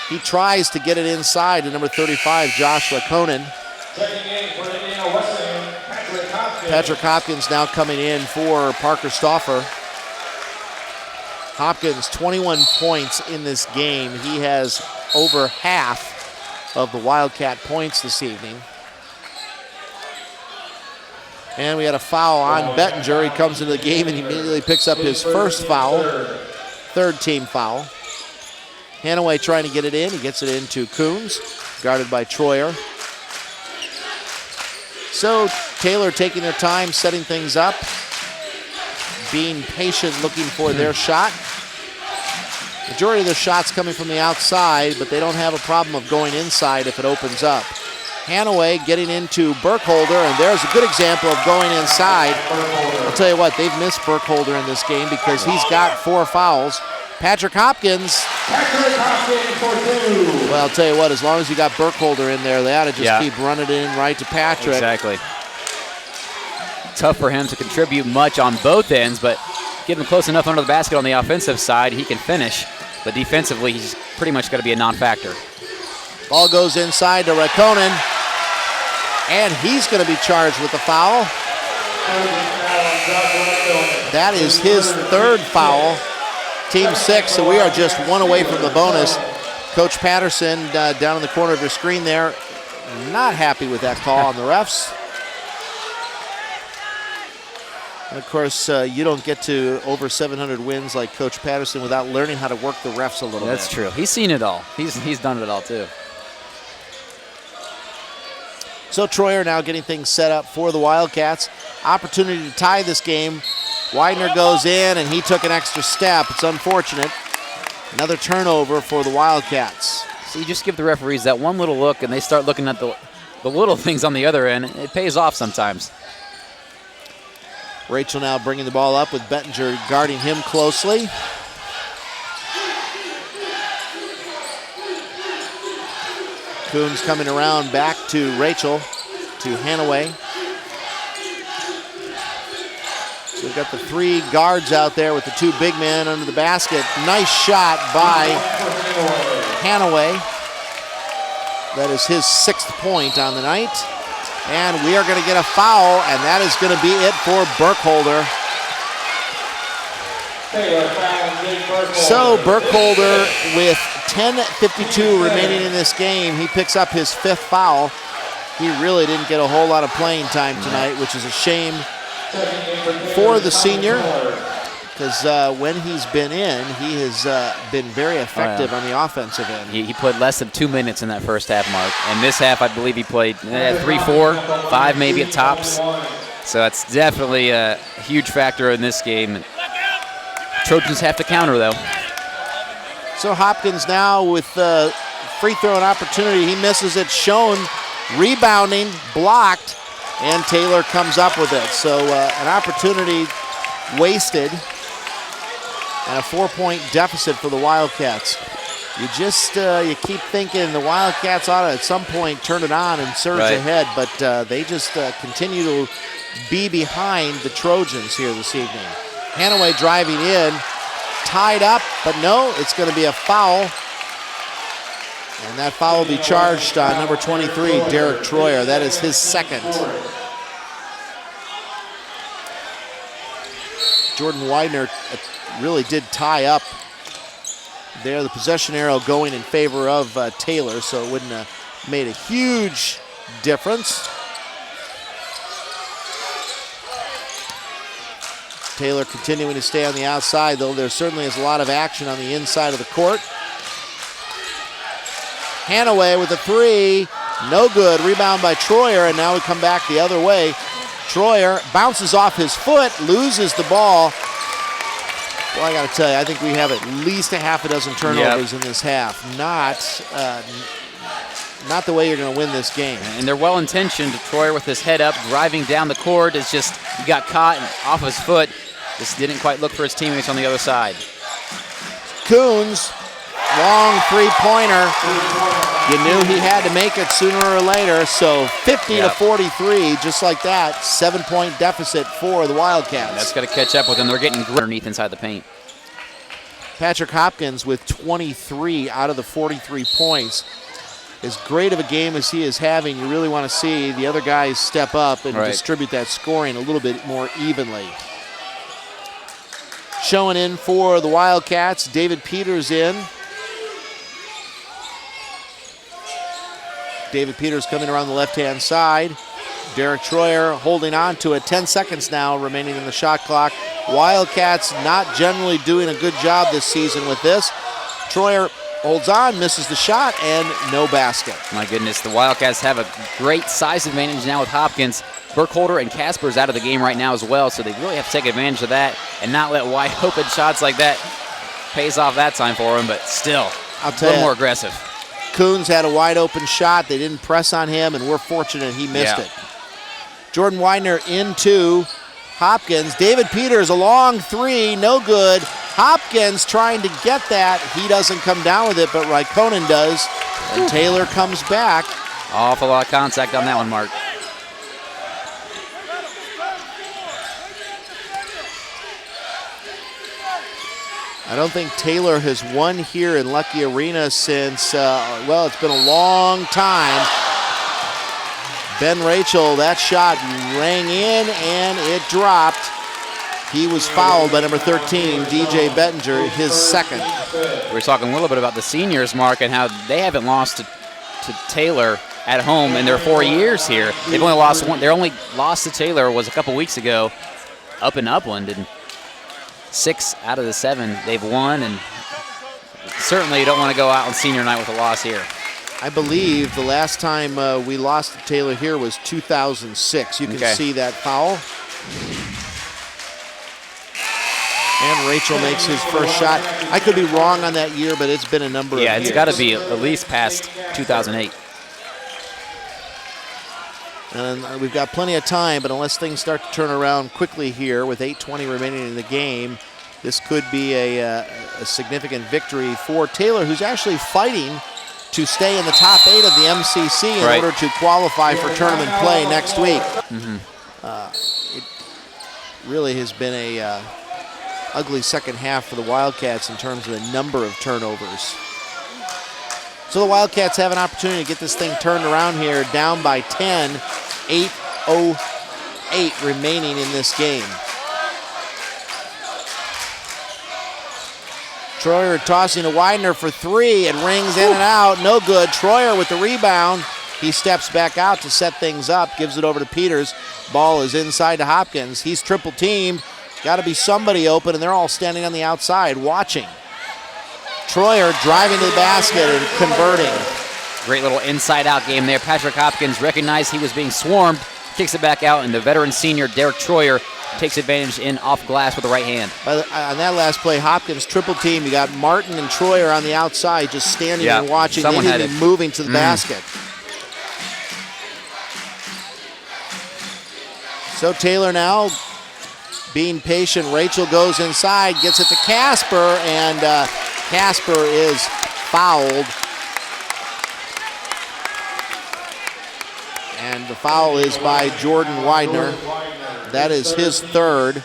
A: He tries to get it inside to number 35, Josh Lakonen. Patrick Hopkins now coming in for Parker Stauffer. Hopkins, 21 points in this game. He has over half of the Wildcat points this evening. And we had a foul on Bettinger. He comes into the game and he immediately picks up his first foul, third team foul. Hanaway trying to get it in. He gets it into Coons, guarded by Troyer. So Taylor taking their time, setting things up, being patient, looking for their shot. Majority of their shots coming from the outside, but they don't have a problem of going inside if it opens up. Hanaway getting into Burkholder, and there's a good example of going inside. I'll tell you what, they've missed Burkholder in this game because he's got 4 fouls. Patrick Hopkins. Well, I'll tell you what, as long as you got Burkholder in there, they ought to just keep running it in right to Patrick.
B: Exactly. Tough for him to contribute much on both ends, but get him close enough under the basket on the offensive side, he can finish. But defensively, he's pretty much going to be a non-factor.
A: Ball goes inside to Raikkonen, and he's going to be charged with a foul. That is his third foul. Team 6, so we are just 1 away from the bonus. Coach Patterson down in the corner of your screen there, not happy with that call on the refs. And of course, you don't get to over 700 wins like Coach Patterson without learning how to work the refs a little bit.
B: That's true. He's seen it all. He's done it all too.
A: So Troyer now getting things set up for the Wildcats. Opportunity to tie this game. Widener goes in, and he took an extra step. It's unfortunate. Another turnover for the Wildcats.
B: So you just give the referees that one little look, and they start looking at the little things on the other end. It pays off sometimes.
A: Rachel now bringing the ball up with Bettinger guarding him closely. Coons coming around back to Rachel, to Hanaway. So we've got the 3 guards out there with the 2 big men under the basket. Nice shot by Hanaway. That is his 6th point on the night. And we are going to get a foul, and that is going to be it for Burkholder. So Burkholder with 10:52 remaining in this game, he picks up his 5th foul. He really didn't get a whole lot of playing time tonight, which is a shame for the senior, because when he's been in, he has been very effective on the offensive end.
B: He played less than 2 minutes in that first half, Mark. And this half, I believe he played 3, 4, 5 maybe at tops. So that's definitely a huge factor in this game. Trojans have to counter, though.
A: So Hopkins now with the free throw opportunity. He misses it. Schoen rebounding, blocked, and Taylor comes up with it. So an opportunity wasted and a 4-point deficit for the Wildcats. You just you keep thinking the Wildcats ought to at some point turn it on and surge ahead, but they just continue to be behind the Trojans here this evening. Hanaway driving in, tied up, but no, it's going to be a foul. And that foul will be charged on number 23, Derek Troyer. That is his second. Jordan Widener really did tie up there. The possession arrow going in favor of Taylor, so it wouldn't have made a huge difference. Taylor continuing to stay on the outside, though there certainly is a lot of action on the inside of the court. Hanaway with a three, no good. Rebound by Troyer, and now we come back the other way. Troyer bounces off his foot, loses the ball. Well, I got to tell you, I think we have at least a half a dozen turnovers in this half. Not the way you're going to win this game.
B: And they're well-intentioned. Troyer with his head up, driving down the court. It's just, he got caught and off his foot. Just didn't quite look for his teammates on the other side.
A: Coons, long three-pointer. You knew he had to make it sooner or later, so 50-43, just like that, 7-point deficit for the Wildcats.
B: That's got to catch up with them. They're getting underneath inside the paint.
A: Patrick Hopkins with 23 out of the 43 points. As great of a game as he is having, you really want to see the other guys step up and distribute that scoring a little bit more evenly. Showing in for the Wildcats, David Peters in. David Peters coming around the left-hand side. Derek Troyer holding on to it. 10 seconds now remaining in the shot clock. Wildcats not generally doing a good job this season with this. Troyer holds on, misses the shot, and no basket. My
B: goodness, the Wildcats have a great size advantage now with Hopkins. Burkholder and Casper's out of the game right now as well, so they really have to take advantage of that and not let wide open shots like that pays off that time for him, but still, a little more aggressive.
A: Coons had a wide open shot. They didn't press on him, and we're fortunate he missed it. Jordan Widener into Hopkins. David Peters, a long three, no good. Hopkins trying to get that. He doesn't come down with it, but Raikkonen does, and Taylor comes back.
B: Awful lot of contact on that one, Mark.
A: I don't think Taylor has won here in Lucky Arena since, well, it's been a long time. Ben Rachel, that shot rang in and it dropped. He was fouled by number 13, DJ Bettinger, his second.
B: We're talking a little bit about the seniors, Mark, and how they haven't lost to Taylor at home in their 4 years here. They've only lost one. Their only loss to Taylor was a couple weeks ago up in Upland, and 6 out of the 7 they've won, and certainly you don't want to go out on senior night with a loss here.
A: I believe the last time we lost to Taylor here was 2006. You can see that foul. And Rachel makes his first shot. I could be wrong on that year, but it's been a number of years.
B: Yeah, it's got to be at least past 2008.
A: And we've got plenty of time, but unless things start to turn around quickly here with 8:20 remaining in the game, this could be a significant victory for Taylor, who's actually fighting to stay in the top 8 of the MCC in order to qualify for tournament play next week. It really has been a ugly second half for the Wildcats in terms of the number of turnovers. So the Wildcats have an opportunity to get this thing turned around here, down by 10, 8:08 remaining in this game. Troyer tossing to Widener for three. It rings in and out, no good. Troyer with the rebound. He steps back out to set things up, gives it over to Peters. Ball is inside to Hopkins. He's triple teamed. Got to be somebody open, and they're all standing on the outside watching. Troyer driving to the basket and converting.
B: Great little inside-out game there. Patrick Hopkins recognized he was being swarmed, kicks it back out, and the veteran senior Derek Troyer takes advantage in off glass with the right hand.
A: On that last play, Hopkins triple team. You got Martin and Troyer on the outside just standing and watching. They didn't even moving to the basket. So Taylor now being patient. Rachel goes inside, gets it to Casper, and Casper is fouled. And the foul is by Jordan Widener. That is his third.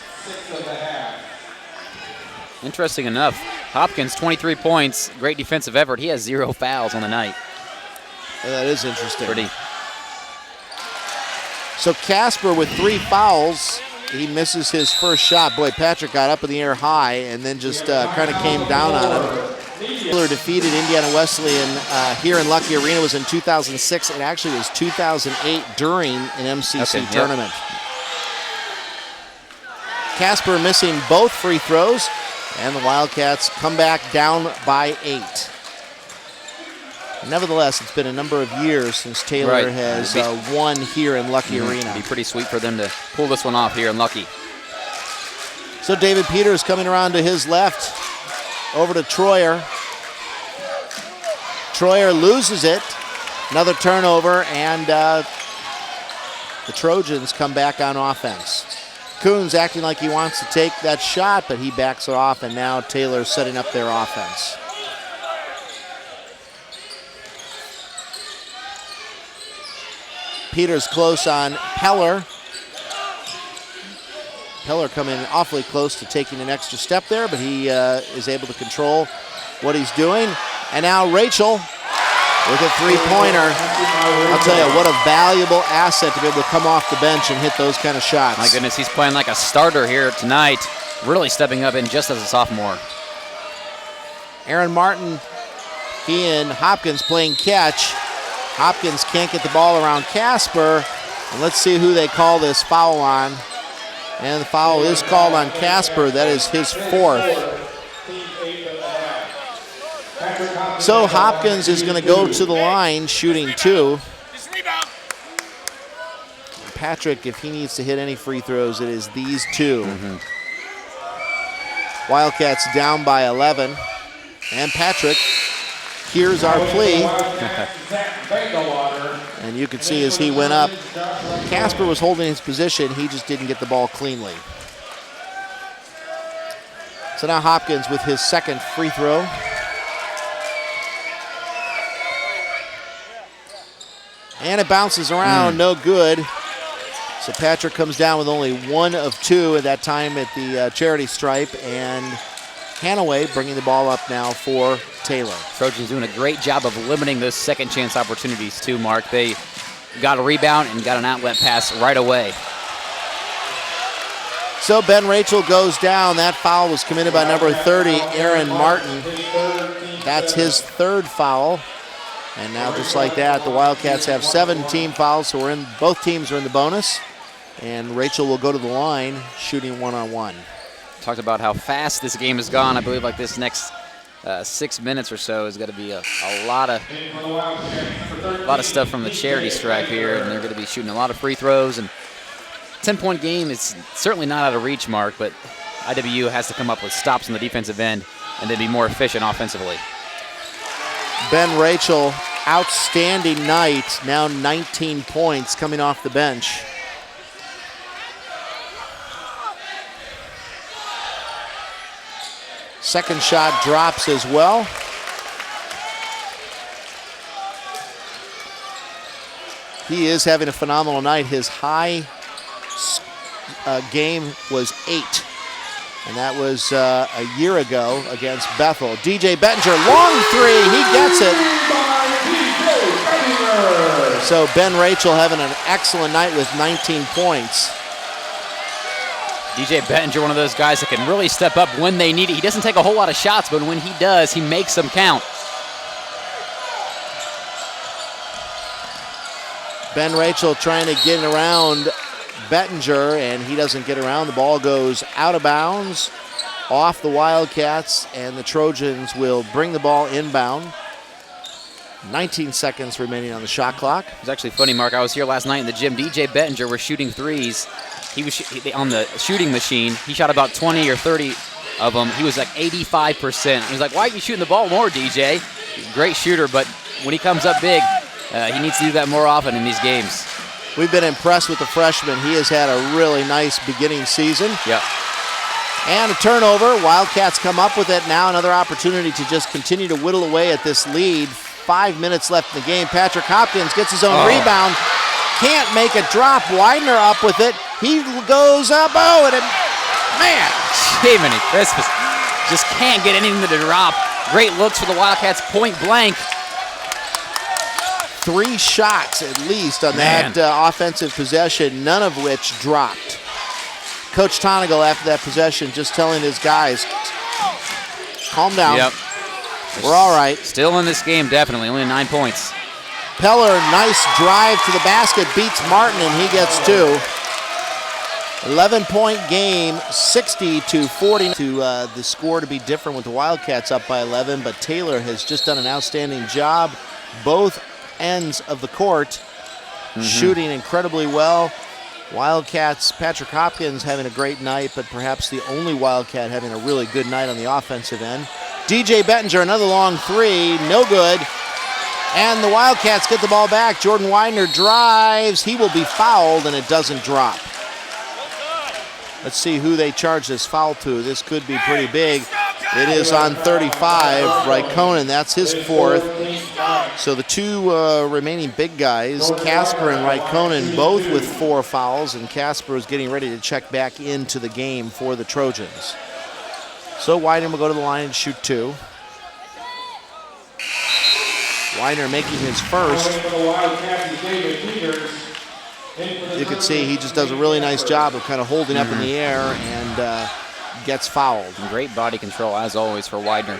B: Interesting enough, Hopkins, 23 points, great defensive effort. He has 0 fouls on the night.
A: That is interesting.
B: Pretty.
A: So Casper with 3 fouls. He misses his first shot. Boy, Patrick got up in the air high and then just kind of came down on him. Taylor defeated Indiana Wesleyan here in Lucky Arena. Was in 2006. It actually was 2008 during an MCC tournament. Casper missing both free throws, and the Wildcats come back down by 8. Nevertheless, it's been a number of years since Taylor has won here in Lucky Arena.
B: It'd be pretty sweet for them to pull this one off here in Lucky.
A: So David Peters coming around to his left, over to Troyer. Troyer loses it. Another turnover, and the Trojans come back on offense. Coons acting like he wants to take that shot, but he backs it off, and now Taylor's setting up their offense. Peters close on Peller. Peller coming awfully close to taking an extra step there, but he is able to control what he's doing. And now Rachel with a three-pointer. I'll tell you, what a valuable asset to be able to come off the bench and hit those kind of shots.
B: My goodness, he's playing like a starter here tonight, really stepping up in just as a sophomore.
A: Aaron Martin, he and Hopkins playing catch. Hopkins can't get the ball around Casper. And let's see who they call this foul on. And the foul is called on Casper. That is his 4th. So Hopkins is going to go to the line shooting 2. Patrick, if he needs to hit any free throws, it is these 2. Wildcats down by 11. And Patrick hears our plea. And you can see as he went up, Casper was holding his position. He just didn't get the ball cleanly. So now Hopkins with his 2nd free throw. And it bounces around, no good. So Patrick comes down with only 1 of 2 at that time at the charity stripe. And Hanaway bringing the ball up now for Taylor.
B: Trojans doing a great job of limiting those second chance opportunities too, Mark. They got a rebound and got an outlet pass right away.
A: So Ben Rachel goes down. That foul was committed by number 30, Aaron Martin. That's his 3rd foul. And now just like that, the Wildcats have 7 team fouls, so both teams are in the bonus. And Rachel will go to the line shooting 1-on-1.
B: Talked about how fast this game has gone. I believe like this next 6 minutes or so is going to be a lot of stuff from the charity stripe here, and they're going to be shooting a lot of free throws. And 10-point game is certainly not out of reach, Mark, but IWU has to come up with stops on the defensive end and then be more efficient offensively.
A: Ben Rachel, outstanding night, now 19 points coming off the bench. Second shot drops as well. He is having a phenomenal night. His high game was 8. And that was a year ago against Bethel. DJ Bettinger, long 3, he gets it. So Ben Rachel having an excellent night with 19 points.
B: DJ Bettinger, one of those guys that can really step up when they need it. He doesn't take a whole lot of shots, but when he does, he makes them count.
A: Ben Rachel trying to get around Bettinger, and he doesn't get around. The ball goes out of bounds, off the Wildcats, and the Trojans will bring the ball inbound. 19 seconds remaining on the shot clock.
B: It was actually funny, Mark. I was here last night in the gym. DJ Bettinger was shooting threes he was on the shooting machine. He shot about 20 or 30 of them. He was like 85%. He was like, why are you shooting the ball more, DJ? Great shooter, but when he comes up big, he needs to do that more often in these games.
A: We've been impressed with the freshman. He has had a really nice beginning season.
B: Yep.
A: And a turnover. Wildcats come up with it. Now another opportunity to just continue to whittle away at this lead. 5 minutes left in the game. Patrick Hopkins gets his own rebound. Can't make it drop. Widener up with it. He goes up. Oh, and it, man.
B: Jiminy Christmas. Just can't get anything to drop. Great looks for the Wildcats, point blank.
A: 3 shots at least on that offensive possession, none of which dropped. Coach Tonigal after that possession just telling his guys, calm down.
B: Yep.
A: We're all right.
B: Still in this game, definitely. Only 9 points.
A: Peller, nice drive to the basket, beats Martin, and he gets 2. 11-point game, 60-40. To the score to be different with the Wildcats up by 11, but Taylor has just done an outstanding job. Both ends of the court, shooting incredibly well. Wildcats, Patrick Hopkins having a great night, but perhaps the only Wildcat having a really good night on the offensive end. DJ Bettinger, another long 3, no good. And the Wildcats get the ball back. Jordan Widener drives. He will be fouled, and it doesn't drop. Let's see who they charge this foul to. This could be pretty big. It is on 35, Raikkonen. That's his 4th. So the 2 remaining big guys, Casper and Raikkonen, both with 4 fouls, and Casper is getting ready to check back into the game for the Trojans. So Widener will go to the line and shoot 2. Widener making his first. You can see he just does a really nice job of kind of holding up in the air and gets fouled.
B: Great body control, as always, for Widener.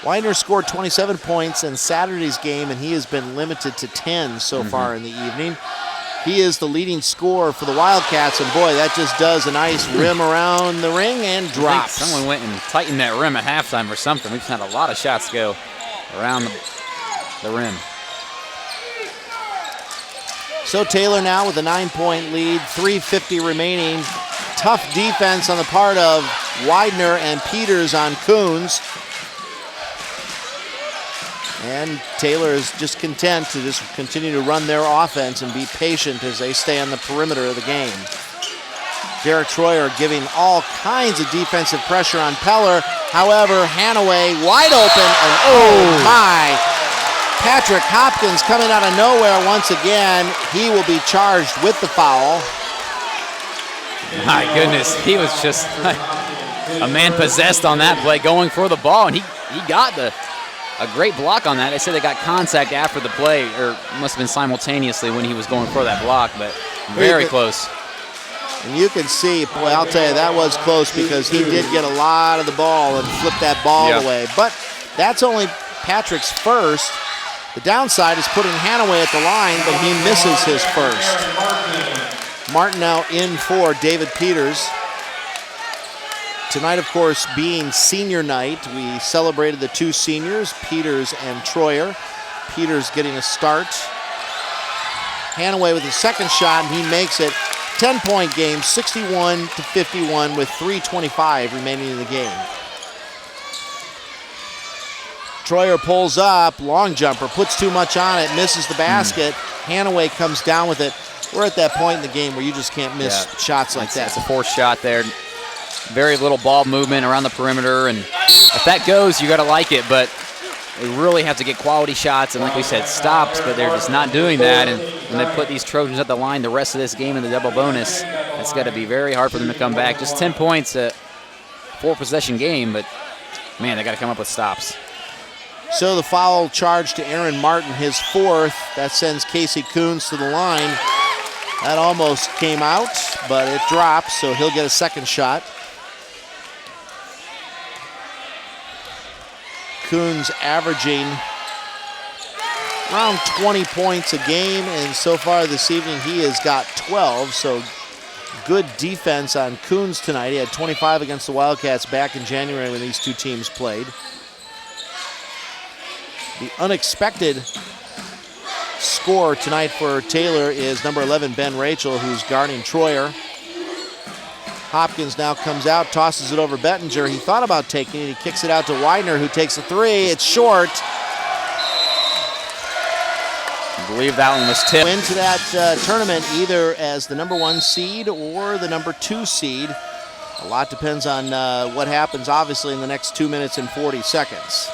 A: Widener scored 27 points in Saturday's game, and he has been limited to 10 so far in the evening. He is the leading scorer for the Wildcats, and boy, that just does a nice rim around the ring and drops.
B: Someone went and tightened that rim at halftime or something. We've had a lot of shots go around the rim.
A: So Taylor now with a 9-point lead, 3:50 remaining. Tough defense on the part of Widener and Peters on Coons. And Taylor is just content to just continue to run their offense and be patient as they stay on the perimeter of the game. Derek Troyer giving all kinds of defensive pressure on Peller. However, Hanaway wide open, and oh my! Patrick Hopkins coming out of nowhere once again. He will be charged with the foul.
B: My goodness, he was just a man possessed on that play, going for the ball, and he got a great block on that. They said they got contact after the play, or it must have been simultaneously when he was going for that block, but very close.
A: And you can see, boy, I'll tell you, that was close because he did get a lot of the ball and flip that ball away. But that's only Patrick's first. The downside is putting Hanaway at the line, but he misses his first. Martin now in for David Peters. Tonight, of course, being senior night, we celebrated the 2 seniors, Peters and Troyer. Peters getting a start. Hanaway with his second shot, and he makes it. 10-point game, 61-51 with 3:25 remaining in the game. Troyer pulls up, long jumper, puts too much on it, misses the basket. Hanaway comes down with it. We're at that point in the game where you just can't miss shots like that.
B: It's a forced shot there. Very little ball movement around the perimeter, and if that goes, you got to like it, but they really have to get quality shots, and like we said, stops, but they're just not doing that, and when they put these Trojans at the line the rest of this game in the double bonus, it's got to be very hard for them to come back. Just 10 points, a 4-possession game, but man, they got to come up with stops.
A: So the foul charge to Aaron Martin, his 4th. That sends Casey Coons to the line. That almost came out, but it drops, so he'll get a second shot. Coons averaging around 20 points a game, and so far this evening he has got 12, so good defense on Coons tonight. He had 25 against the Wildcats back in January when these 2 teams played. The unexpected score tonight for Taylor is number 11, Ben Rachel, who's guarding Troyer. Hopkins now comes out, tosses it over Bettinger. He thought about taking it. He kicks it out to Widener, who takes a three. It's short.
B: I believe that one was tipped.
A: Into that tournament either as the number 1 seed or the number 2 seed. A lot depends on what happens, obviously, in the next 2 minutes and 40 seconds.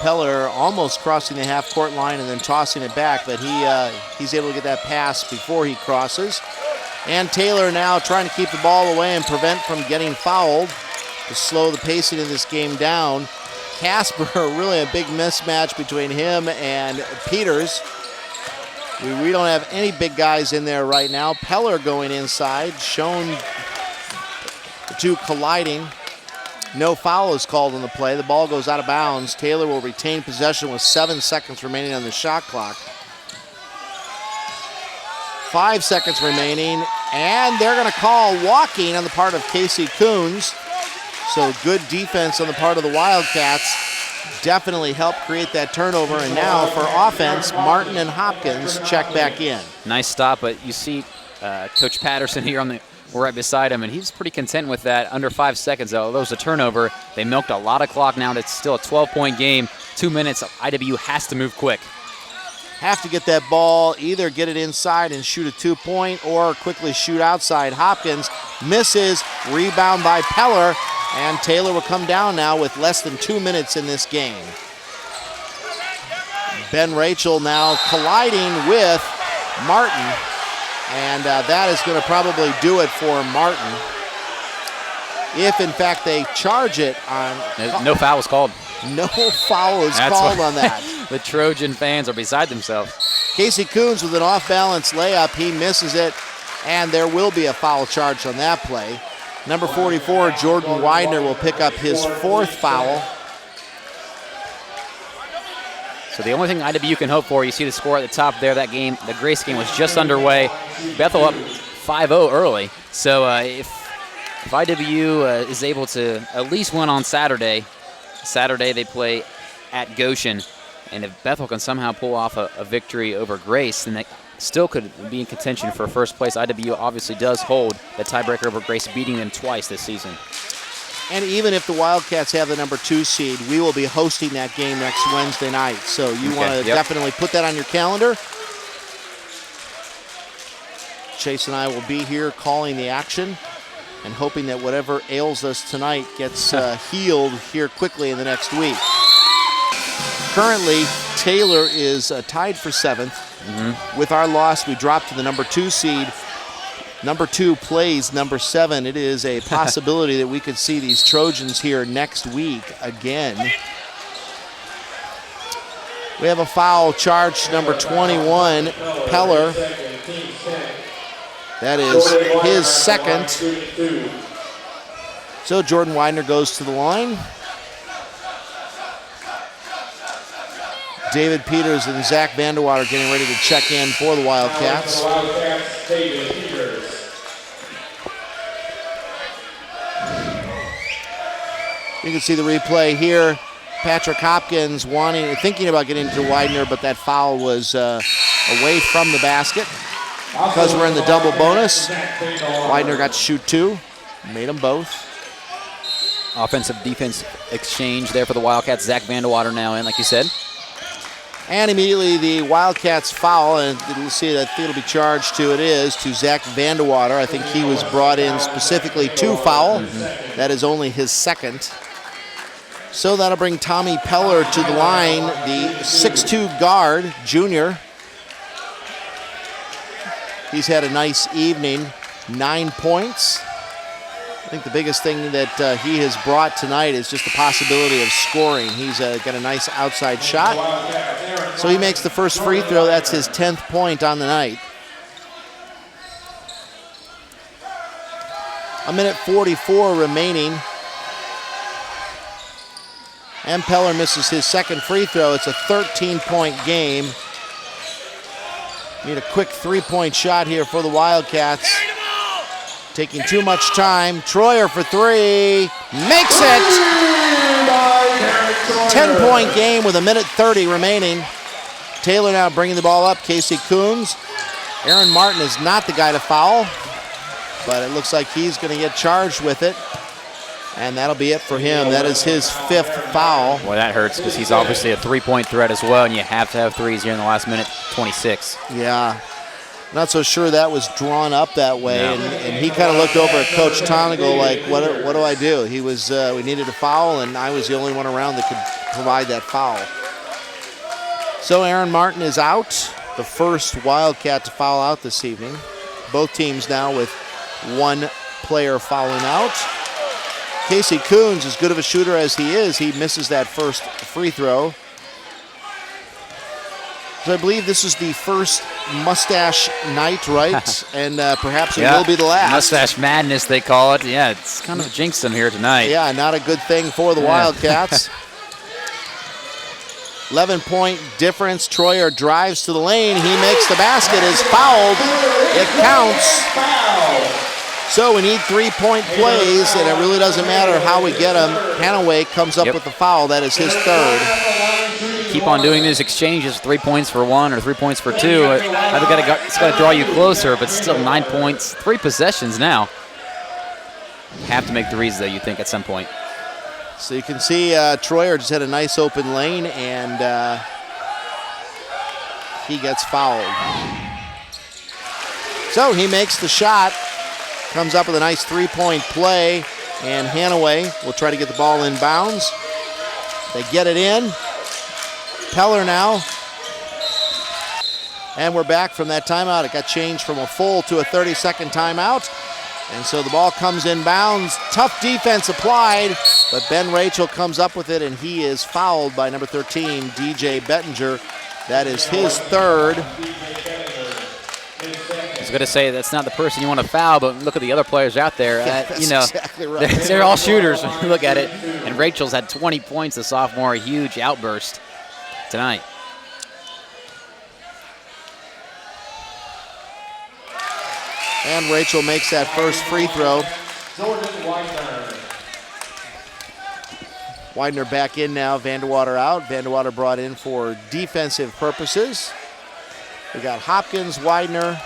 A: Peller almost crossing the half-court line and then tossing it back, but he's able to get that pass before he crosses. And Taylor now trying to keep the ball away and prevent from getting fouled to slow the pacing of this game down. Casper, really a big mismatch between him and Peters. We don't have any big guys in there right now. Peller going inside, shown the two colliding. No foul is called on the play. The ball goes out of bounds. Taylor will retain possession with 7 seconds remaining on the shot clock. 5 seconds remaining, and they're going to call walking on the part of Casey Coons. So good defense on the part of the Wildcats. Definitely helped create that turnover. And now for offense, Martin and Hopkins check back in.
B: Nice stop, but you see Coach Patterson here right beside him, and he's pretty content with that. Under 5 seconds, though. Although it was a turnover, they milked a lot of clock now. It's still a 12-point game. 2 minutes. IWU has to move quick.
A: Have to get that ball, either get it inside and shoot a 2-point or quickly shoot outside. Hopkins misses, rebound by Peller, and Taylor will come down now with less than 2 minutes in this game. Ben Rachel now colliding with Martin, and that is going to probably do it for Martin. If, in fact, they charge it on...
B: No foul was called.
A: No foul is called on that.
B: The Trojan fans are beside themselves.
A: Casey Coons with an off-balance layup. He misses it, and there will be a foul charged on that play. Number 44, Jordan Widener, will pick up his 4th foul.
B: So the only thing IWU can hope for, you see the score at the top there, that game, the Grace game was just underway. Bethel up 5-0 early. So if IWU is able to at least win on Saturday they play at Goshen, and if Bethel can somehow pull off a victory over Grace, then they still could be in contention for first place. IWU obviously does hold the tiebreaker over Grace, beating them twice this season.
A: And even if the Wildcats have the number 2 seed, we will be hosting that game next Wednesday night. So you want to definitely put that on your calendar. Chase and I will be here calling the action and hoping that whatever ails us tonight gets healed here quickly in the next week. Currently, Taylor is tied for 7th. Mm-hmm. With our loss, we drop to the number 2 seed. Number 2 plays number 7. It is a possibility that we could see these Trojans here next week again. We have a foul charged, number 21, Peller. That is his 2nd. So Jordan Widener goes to the line. David Peters and Zach Vanderwater getting ready to check in for the Wildcats. You can see the replay here. Patrick Hopkins thinking about getting to Widener, but that foul was away from the basket. Because we're in the double bonus, Widener got to shoot 2, made them both.
B: Offensive-defense exchange there for the Wildcats. Zach Vanderwater now in, like you said.
A: And immediately the Wildcats foul, and you'll see that it'll be charged to Zach Vanderwater. I think he was brought in specifically to foul. Mm-hmm. That is only his 2nd. So that'll bring Tommy Peller to the line, the 6'2 guard, junior. He's had a nice evening, 9 points. I think the biggest thing that he has brought tonight is just the possibility of scoring. He's got a nice outside shot. So he makes the first free throw. That's his 10th point on the night. A minute 44 remaining. And Peller misses his 2nd free throw. It's a 13-point game. Need a quick 3-point shot here for the Wildcats. Taking too much time. Troyer for 3. Makes it! 10-point game with a minute 30 remaining. Taylor now bringing the ball up. Casey Coons. Aaron Martin is not the guy to foul. but it looks like he's going to get charged with it. And that'll be it for him. That is his 5th foul.
B: Well, that hurts because he's obviously a three-point threat as well, and you have to have threes here in the last minute, 26.
A: Yeah. Not so sure that was drawn up that way. No. And he kind of looked over at Coach Tonigal like, what do I do? He was, we needed a foul, and I was the only one around that could provide that foul. So Aaron Martin is out, the first Wildcat to foul out this evening. Both teams now with one player fouling out. Casey Coons, as good of a shooter as he is, he misses that first free throw. So I believe this is the first mustache night, right? And perhaps it will be the last.
B: Mustache madness, they call it. Yeah, it's kind of jinxed them here tonight.
A: Yeah, not a good thing for the Wildcats. 11-point difference. Troyer drives to the lane. He makes the basket. Is fouled. It counts. So we need 3-point plays, and it really doesn't matter how we get them. Hanaway comes up with the foul. That is his 3rd.
B: Keep on doing these exchanges, 3 points for 1 or 3 points for 2. It's got to draw you closer, but still 9 points, 3 possessions now. Have to make threes, though, you think, at some point.
A: So you can see Troyer just had a nice open lane, and he gets fouled. So he makes the shot. Comes up with a nice 3-point play, and Hanaway will try to get the ball in bounds. They get it in. Peller now. And we're back from that timeout. It got changed from a full to a 30-second timeout. And so the ball comes in bounds. Tough defense applied, but Ben Rachel comes up with it, and he is fouled by number 13, DJ Bettinger. That is his 3rd.
B: I was going to say that's not the person you want to foul, but look at the other players out there.
A: That's exactly right.
B: They're all shooters when you look at it. And Rachel's had 20 points, the sophomore, a huge outburst tonight.
A: And Rachel makes that first free throw. Widener back in now, Vandewater out. Vandewater brought in for defensive purposes. We got Hopkins, Widener,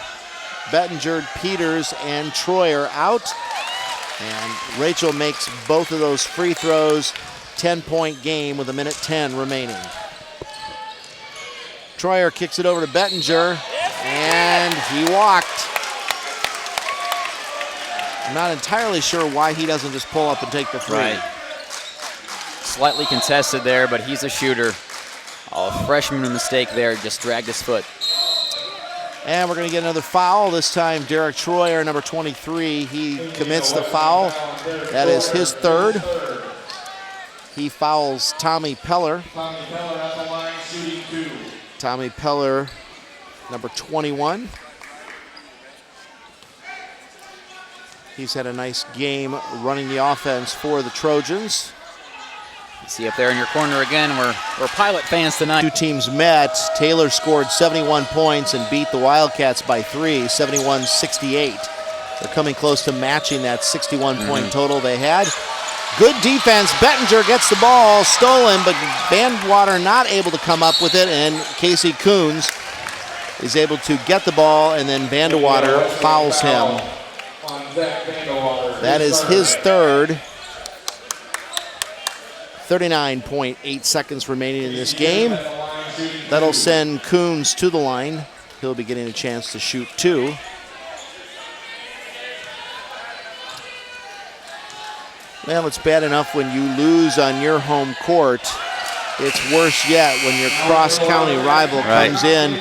A: Bettinger, Peters, and Troyer out. And Rachel makes both of those free throws. 10-point game with 1:10 remaining. Troyer kicks it over to Bettinger, and he walked. I'm not entirely sure why he doesn't just pull up and take the three.
B: Right. Slightly contested there, but he's a shooter. A freshman mistake there, just dragged his foot.
A: And we're going to get another foul. This time, Derek Troyer, number 23, he commits the foul. That is his 3rd. He fouls Tommy Peller. Tommy Peller, number 21. He's had a nice game running the offense for the Trojans.
B: You see up there in your corner again, we're Pilot fans tonight.
A: Two teams met. Taylor scored 71 points and beat the Wildcats by 3, 71-68. They're coming close to matching that 61-point total they had. Good defense. Bettinger gets the ball stolen, but Vandewater not able to come up with it, and Casey Coons is able to get the ball, and then Vandewater fouls him. That is his 3rd. 39.8 seconds remaining in this game. That'll send Coons to the line. He'll be getting a chance to shoot 2. Well, it's bad enough when you lose on your home court. It's worse yet when your cross-county rival comes in.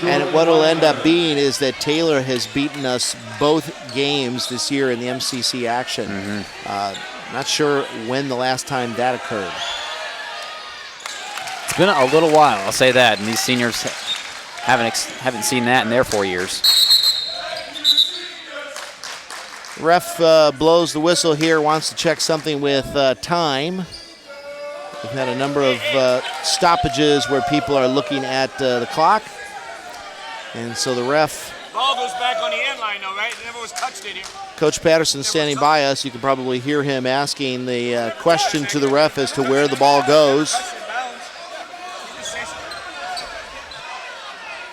A: And what will end up being is that Taylor has beaten us both games this year in the MCC action. Not sure when the last time that occurred.
B: It's been a little while, I'll say that, and these seniors haven't seen that in their 4 years.
A: Ref blows the whistle here, wants to check something with time. We've had a number of stoppages where people are looking at the clock. And so the ref...
C: Ball goes back on the end line, though, right? It never was touched in here.
A: Coach Patterson standing by us. You can probably hear him asking the question to the ref as to where the ball goes.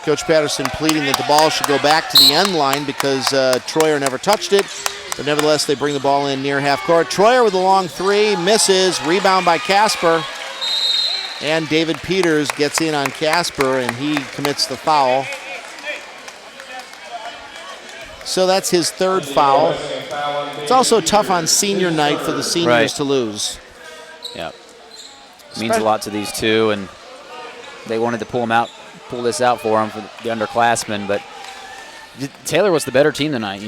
A: Coach Patterson pleading that the ball should go back to the end line because Troyer never touched it. But nevertheless, they bring the ball in near half court. Troyer with a long three, misses. Rebound by Casper. And David Peters gets in on Casper, and he commits the foul. So that's his third foul. It's also tough on senior night for the seniors to lose.
B: Yeah. Means a lot to these two, and they wanted to pull this out for them, for the underclassmen, but Taylor was the better team tonight,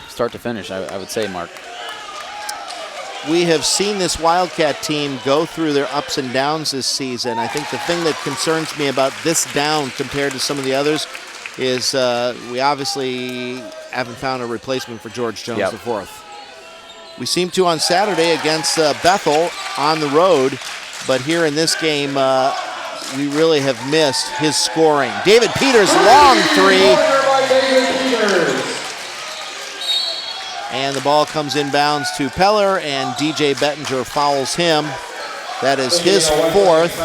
B: start to finish, I would say, Mark.
A: We have seen this Wildcat team go through their ups and downs this season. I think the thing that concerns me about this down compared to some of the others is we obviously haven't found a replacement for George Jones IV. We seem to on Saturday against Bethel on the road, but here in this game, we really have missed his scoring. David Peters, long three. And the ball comes inbounds to Peller, and DJ Bettinger fouls him. That is his fourth.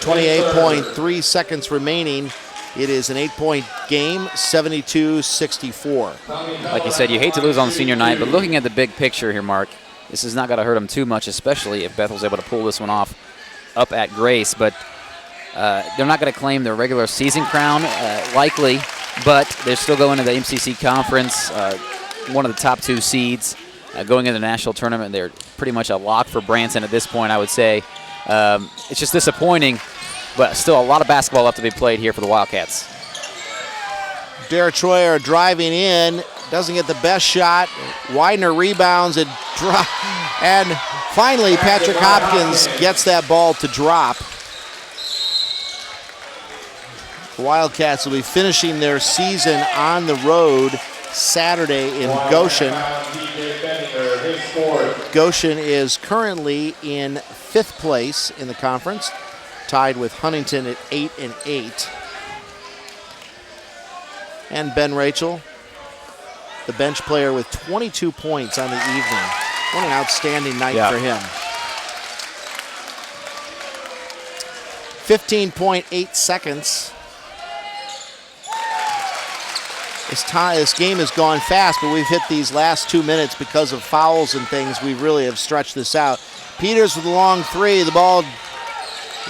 A: 28.3 seconds remaining. It is an 8-point game, 72-64.
B: Like you said, you hate to lose on senior night, but looking at the big picture here, Mark, this is not going to hurt them too much, especially if Bethel's able to pull this one off up at Grace. But they're not going to claim their regular season crown, likely, but they're still going to the MCC conference, one of the top 2 seeds. Going into the national tournament, they're pretty much a lock for Branson at this point, I would say. It's just disappointing, but still a lot of basketball left to be played here for the Wildcats.
A: Derek Troyer driving in, doesn't get the best shot. Widener rebounds and finally Patrick Hopkins gets that ball to drop. The Wildcats will be finishing their season on the road Saturday in Goshen. Goshen is currently in 5th place in the conference, tied with Huntington at 8-8. And Ben Rachel, the bench player, with 22 points on the evening. What an outstanding night for him. 15.8 seconds. This game has gone fast, but we've hit these last 2 minutes because of fouls and things. We really have stretched this out. Peters with a long three. The ball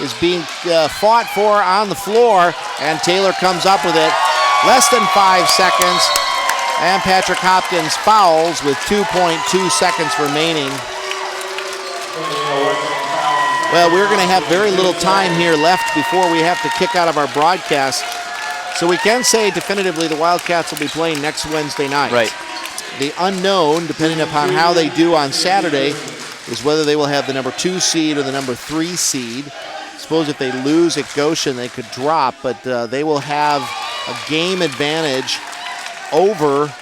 A: is being fought for on the floor, and Taylor comes up with it. Less than 5 seconds, and Patrick Hopkins fouls with 2.2 seconds remaining. Well, we're going to have very little time here left before we have to kick out of our broadcast. So we can say definitively the Wildcats will be playing next Wednesday night.
B: Right.
A: The unknown, depending upon how they do on Saturday, is whether they will have the number 2 seed or the number 3 seed. I suppose if they lose at Goshen, they could drop, but they will have a game advantage over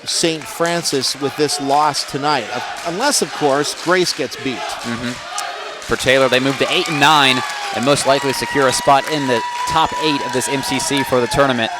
A: St. Francis with this loss tonight. Unless, of course, Grace gets beat.
B: For Taylor, they move to 8-9 and most likely secure a spot in the top 8 of this MCC for the tournament.